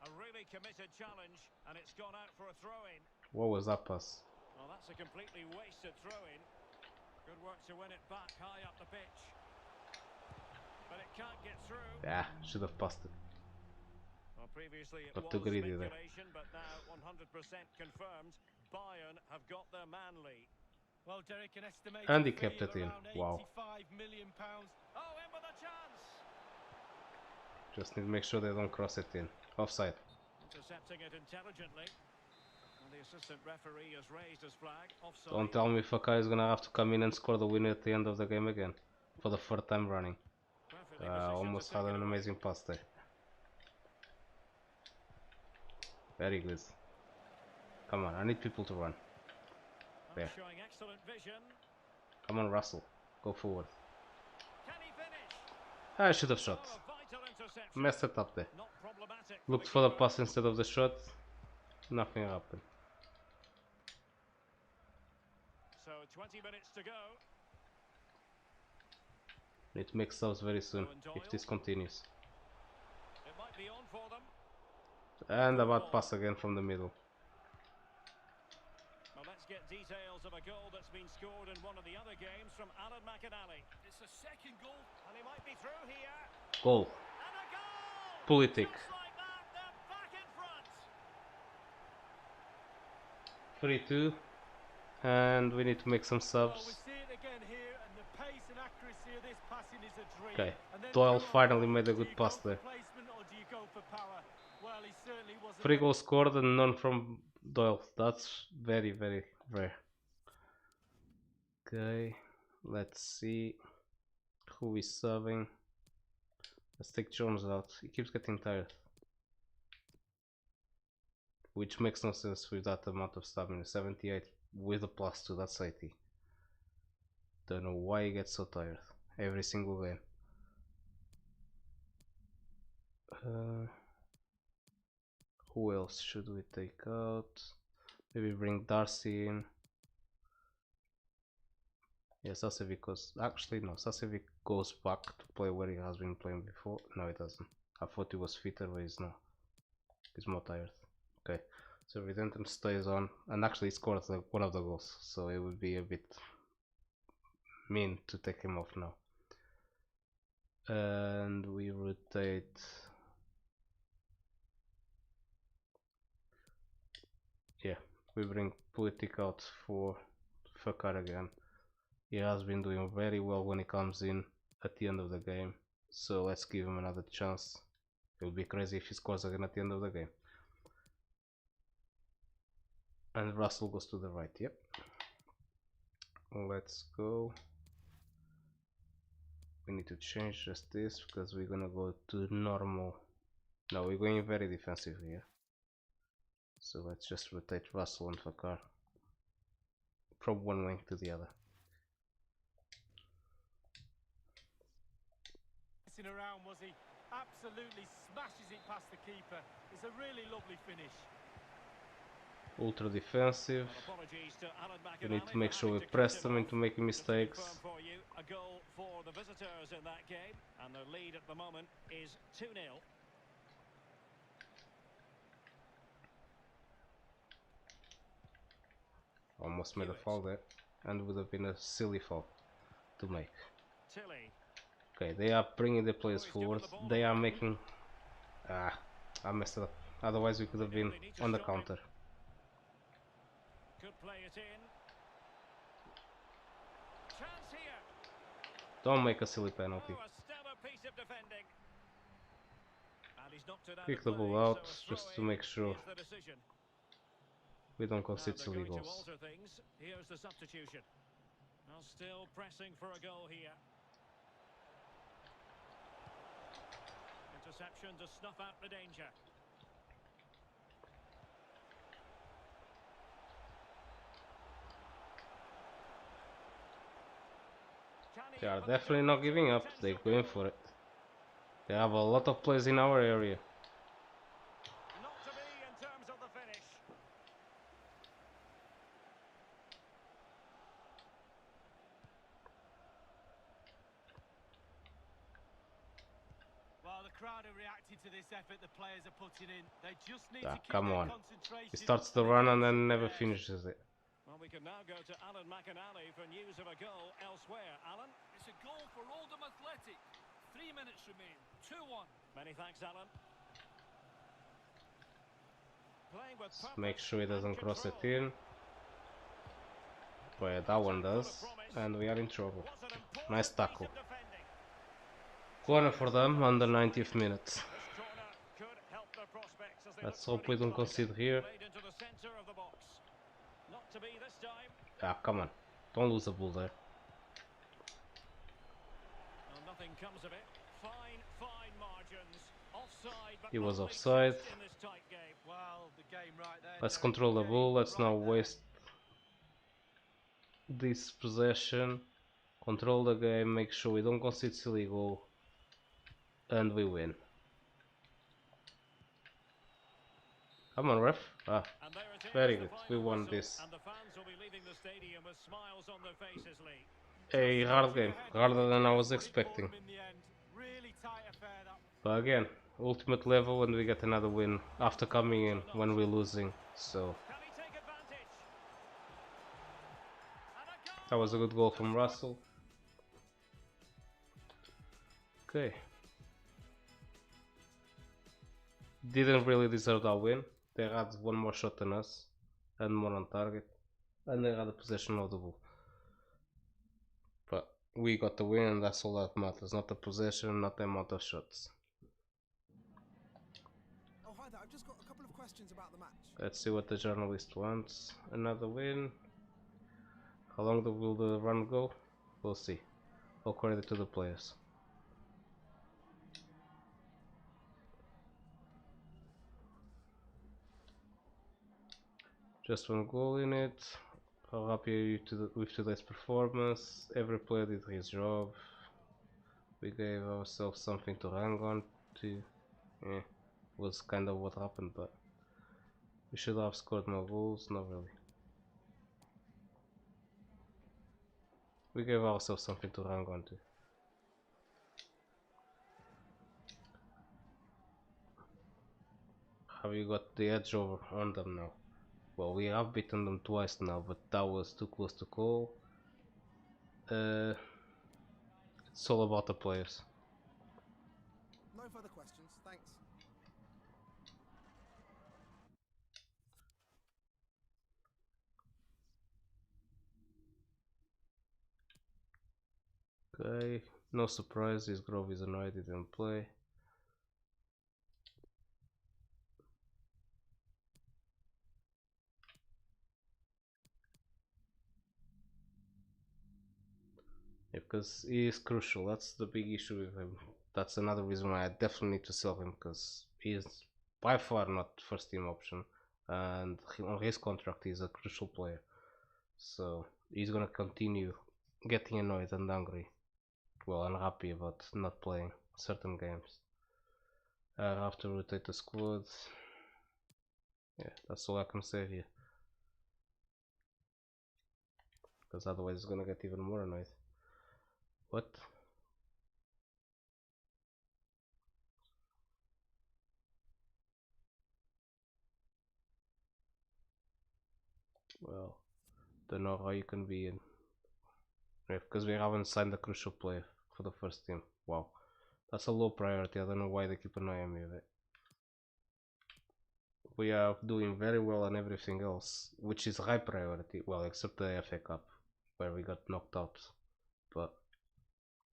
Speaker 2: A really committed challenge, and it's gone out for a throw-in.
Speaker 1: What was that pass?
Speaker 2: Well, that's a completely wasted throw-in. Good work to win it back high up the pitch. But it can't get through.
Speaker 1: Yeah, should have passed it.
Speaker 2: Well, previously it
Speaker 1: But
Speaker 2: was
Speaker 1: too greedy there.
Speaker 2: speculation, but now 100% confirmed. Bayern have got their man lead.
Speaker 3: Well, Derek, an estimated
Speaker 1: And he
Speaker 3: fee
Speaker 1: kept
Speaker 3: of
Speaker 1: it in.
Speaker 3: around
Speaker 1: Wow.
Speaker 3: £85 million.
Speaker 2: Oh, in with a chance.
Speaker 1: Just need to make sure they don't cross it in. Offside.
Speaker 2: Intercepting it intelligently. And The assistant referee has raised his flag. Offside.
Speaker 1: Don't tell me Fakai is gonna have to come in and score the winner at the end of the game again. For the third time running.
Speaker 2: Perfectly positioned to
Speaker 1: Almost
Speaker 2: take
Speaker 1: had
Speaker 2: it
Speaker 1: an
Speaker 2: away.
Speaker 1: amazing pass there. Very good. Come on, I need people to run. There.
Speaker 2: Showing excellent vision.
Speaker 1: Come on, Russell. Go forward.
Speaker 2: Can he finish?
Speaker 1: I should have shot.
Speaker 2: Oh, a vital interception.
Speaker 1: Messed it up there.
Speaker 2: Not problematic.
Speaker 1: Looked for the pass instead of the shot. Nothing happened.
Speaker 2: So 20 minutes to go.
Speaker 1: Need to make subs very soon if this continues.
Speaker 2: It might be on for them.
Speaker 1: And a bad pass again from the middle.
Speaker 2: Well, let's get details of a goal that's been scored in one of the other games from Alan McInally.
Speaker 4: It's a second goal.
Speaker 2: And he might be through here.
Speaker 1: Goal.
Speaker 2: And a goal!
Speaker 1: Politic.
Speaker 2: Just like that, they're back in front.
Speaker 1: 3-2. And we need to make some
Speaker 3: Well, we
Speaker 1: subs.
Speaker 3: see it again here, and the pace and accuracy of this passing is a dream.
Speaker 1: Okay.
Speaker 3: And then
Speaker 1: Doyle
Speaker 3: through on
Speaker 1: finally
Speaker 3: goal,
Speaker 1: made a
Speaker 3: do
Speaker 1: good
Speaker 3: you go
Speaker 1: pass
Speaker 3: for
Speaker 1: there.
Speaker 3: placement or do you go for power? Well, he certainly wasn't.
Speaker 1: 3 goals scored and none from Doyle. That's very, very rare. Okay. Let's see who is serving. Let's take Jones out. He keeps getting tired. Which makes no sense with that amount of stamina. 78 with a +2, that's 80. Don't know why he gets so tired every single game. Who else should we take out? Maybe bring Darcy in. Yeah, Sasevic goes. Actually, no, Sasevic goes back to play where he has been playing before. No, he doesn't. I thought he was fitter, but he's not. He's more tired. Okay, so Redentum stays on, and actually he scored one of the goals, so it would be a bit mean to take him off now. And we rotate. Yeah, we bring Politic out for Fakar again. He has been doing very well when he comes in at the end of the game, so let's give him another chance. It would be crazy if he scores again at the end of the game. And Russell goes to the right, yep. Let's go. We need to change just this because we're gonna go to normal. No, we're going very defensive here. So let's just rotate Russell and Fakar from one wing to the other.
Speaker 3: Around, was he? Absolutely smashes it past the keeper. It's a really lovely finish.
Speaker 1: Ultra defensive.
Speaker 2: Apologies to Alan
Speaker 1: We need to
Speaker 2: McInally
Speaker 1: make
Speaker 2: for
Speaker 1: sure we
Speaker 2: having to
Speaker 1: press
Speaker 2: cut
Speaker 1: them
Speaker 2: him
Speaker 1: into
Speaker 2: off.
Speaker 1: making
Speaker 2: Just to
Speaker 1: mistakes.
Speaker 2: confirm for you, a goal for the visitors in that game, and their lead at the moment is 2-0.
Speaker 1: Almost made a foul there, and would have been a silly foul to make.
Speaker 2: Tilly.
Speaker 1: Okay, they are bringing the players forward. They are making. I messed it up. Otherwise, we could have been on the counter.
Speaker 2: Could play it in. Chance here.
Speaker 1: Don't make a silly penalty.
Speaker 2: Oh, a stellar piece of defending. And he's knocked it out
Speaker 1: Kick
Speaker 2: of
Speaker 1: the
Speaker 2: play,
Speaker 1: ball out
Speaker 2: so a
Speaker 1: just to
Speaker 2: throw-in
Speaker 1: make sure
Speaker 2: is the decision.
Speaker 1: we don't
Speaker 2: Now
Speaker 1: concede
Speaker 2: they're
Speaker 1: silly
Speaker 2: going to
Speaker 1: goals.
Speaker 2: alter things. Here's the substitution. Now still pressing for a goal here. Interception to snuff out the danger.
Speaker 1: They are definitely not giving up. They're going for it. They have a lot of players in our area.
Speaker 2: Not to be in terms of the finish.
Speaker 3: Well, the crowd are reacting to this effort the players are putting in. They just need to keep
Speaker 1: Come
Speaker 3: their
Speaker 1: on.
Speaker 3: concentration.
Speaker 1: He starts the run and then never finishes it.
Speaker 2: Well, we can now go to Alan McInally for news of a goal elsewhere. Alan?
Speaker 4: It's a goal for Oldham Athletic. 3 minutes remain. 2-1.
Speaker 2: Many thanks, Alan. Playing with
Speaker 1: Let's make sure he
Speaker 2: purpose
Speaker 1: doesn't
Speaker 2: and
Speaker 1: cross it
Speaker 2: control.
Speaker 1: in. But yeah, that one does. And we are in trouble.
Speaker 2: What an important
Speaker 1: Nice
Speaker 2: piece
Speaker 1: tackle.
Speaker 2: of defending.
Speaker 1: Corner for them on the 90th minute.
Speaker 2: This corner could help their prospects as they
Speaker 1: Let's
Speaker 2: look
Speaker 1: hope
Speaker 2: for
Speaker 1: we
Speaker 2: an
Speaker 1: don't
Speaker 2: equaliser.
Speaker 1: concede here.
Speaker 2: Played into the centre of the box. to be this time.
Speaker 1: Ah, come on. Don't lose the ball there.
Speaker 2: Well, nothing comes of it. Fine margins. Offside, but
Speaker 1: He was
Speaker 2: only
Speaker 1: offside.
Speaker 2: just in this tight game.
Speaker 3: Well, the game right there.
Speaker 1: Let's
Speaker 3: Derek,
Speaker 1: control the
Speaker 3: game
Speaker 1: ball. Let's
Speaker 3: right
Speaker 1: not
Speaker 3: there.
Speaker 1: waste this possession. Control the game. Make sure we don't concede silly goal. And we win. Come on, ref. Ah,
Speaker 2: And there it is,
Speaker 1: very
Speaker 2: the
Speaker 1: good. We
Speaker 2: final
Speaker 1: won
Speaker 2: whistle,
Speaker 1: this.
Speaker 2: and the fans will be leaving the stadium with smiles on their faces, Lee.
Speaker 1: A
Speaker 3: Just
Speaker 1: hard
Speaker 3: forging
Speaker 1: game.
Speaker 3: ahead,
Speaker 1: Harder than I was
Speaker 3: put it for
Speaker 1: expecting.
Speaker 3: them in the end. Really tight affair that.
Speaker 1: But again, ultimate level and we get another win after coming in when we're losing. So
Speaker 2: Can he take advantage? And a goal!
Speaker 1: that was a good goal from Russell. Okay. Didn't really deserve that win. They had one more shot than us and more on target. And they had a possession of the ball. But we got the win and that's all that matters. Not the possession, not the amount of shots.
Speaker 5: Oh, hi there. I've just got a couple of questions about the match.
Speaker 1: Let's see what the journalist wants. Another win. How long will the run go? We'll see. All credit to the players. Just one goal in it. How happy are you with today's performance? Every player did his job. We gave ourselves something to hang on to. Yeah, was kind of what happened, but we should have scored more goals. Not really. We gave ourselves something to hang on to. Have you got the edge over on them now? Well, we have beaten them twice now, but that was too close to call. It's all about the players.
Speaker 5: No further questions. Thanks.
Speaker 1: Okay, no surprise, this Grove is annoyed he didn't play. Yeah, because he is crucial, that's the big issue with him. That's another reason why I definitely need to sell him, because he is by far not first team option, and on his contract he's a crucial player. So he's gonna continue getting annoyed and angry. Well, unhappy about not playing certain games. I have to rotate the squad. Yeah, that's all I can say here. Because otherwise he's gonna get even more annoyed. What? Well, don't know how you can be in. Yeah, because we haven't signed a crucial player for the first team. Wow. That's a low priority. I don't know why they keep annoying me with it. We are doing very well on everything else, which is high priority. Well, except the FA Cup, where we got knocked out. But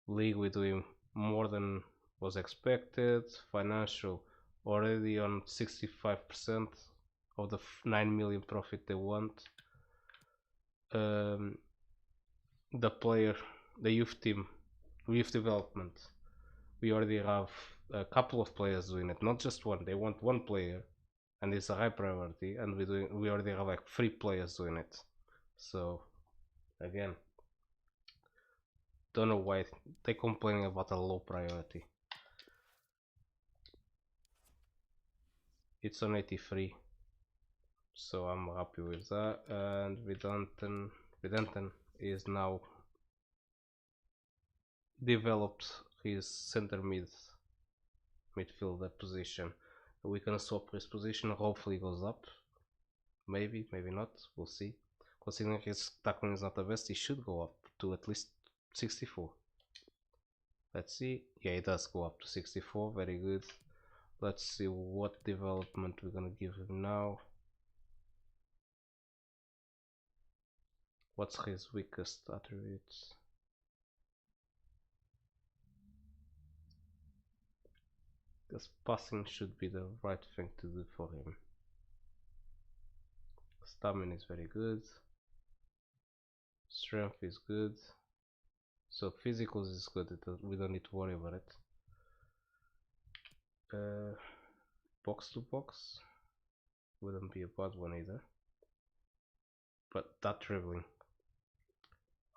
Speaker 1: league we're doing more than was expected. Financial already on 65% of the 9 million profit they want. The player, the youth team, youth development, we already have a couple of players doing it, not just one. They want one player and it's a high priority, and we already have like 3 players doing it. So again, don't know why they complaining about a low priority. It's on 83, so I'm happy with that. And Videnton is now developed his center midfielder position. We can swap his position, hopefully goes up. Maybe not, we'll see. Considering his tackling is not the best, he should go up to at least 64. Let's see. Yeah, it does go up to 64, very good. Let's see what development we're gonna give him now. What's his weakest attributes? Because passing should be the right thing to do for him. Stamina is very good. Strength is good. So physicals is good. We don't need to worry about it. Box to box wouldn't be a bad one either. But that dribbling,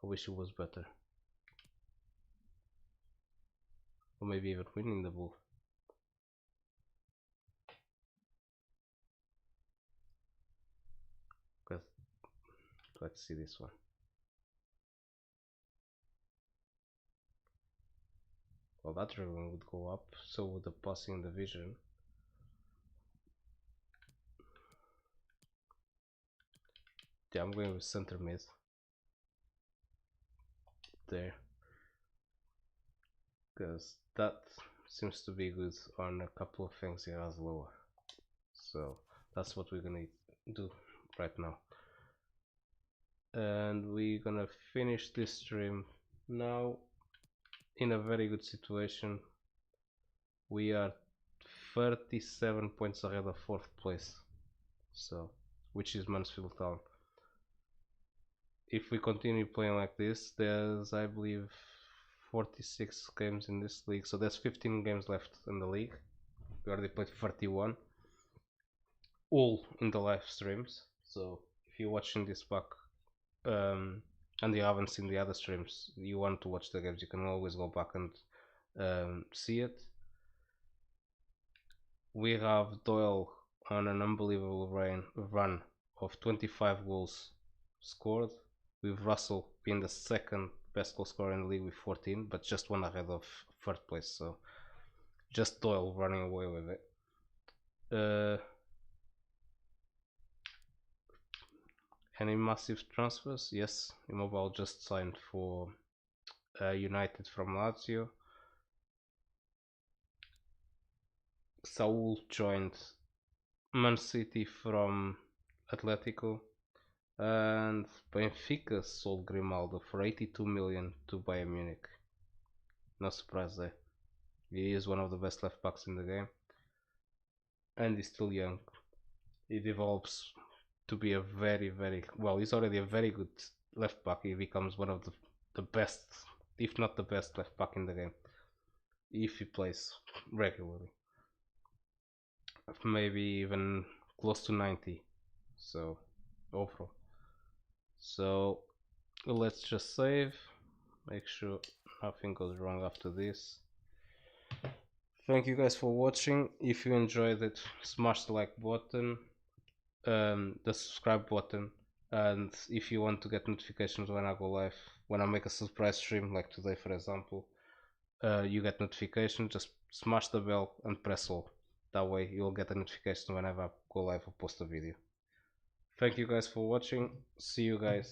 Speaker 1: I wish it was better. Or maybe even winning the ball. But let's see this one. Well, that dribbling would go up, so would the passing and the vision. Yeah, I'm going with center mid. There. Because that seems to be good on a couple of things he has lower. So that's what we're gonna do right now. And we're gonna finish this stream now in a very good situation. We are 37 points ahead of 4th place, so which is Mansfield Town. If we continue playing like this, there's, I believe, 46 games in this league, so there's 15 games left in the league. We already played 31, all in the live streams. So if you're watching this back and you haven't seen the other streams, you want to watch the games, you can always go back and see it. We have Doyle on an unbelievable run of 25 goals scored, with Russell being the second best goal scorer in the league with 14, but just one ahead of 3rd place, so just Doyle running away with it. Any massive transfers? Yes, Immobile just signed for United from Lazio. Saul joined Man City from Atletico, and Benfica sold Grimaldo for 82 million to Bayern Munich. No surprise there. He is one of the best left backs in the game, and he's still young. He develops to be a very, well, he's already a very good left back. He becomes one of the best, if not the best left back in the game, if he plays regularly. Maybe even close to 90, so overall. So let's just save, make sure nothing goes wrong after this. Thank you guys for watching. If you enjoyed it, smash the like button, the subscribe button, and if you want to get notifications when I go live, when I make a surprise stream like today for example, you get notification, just smash the bell and press all. That way you'll get a notification whenever I go live or post a video. Thank you guys for watching. See you guys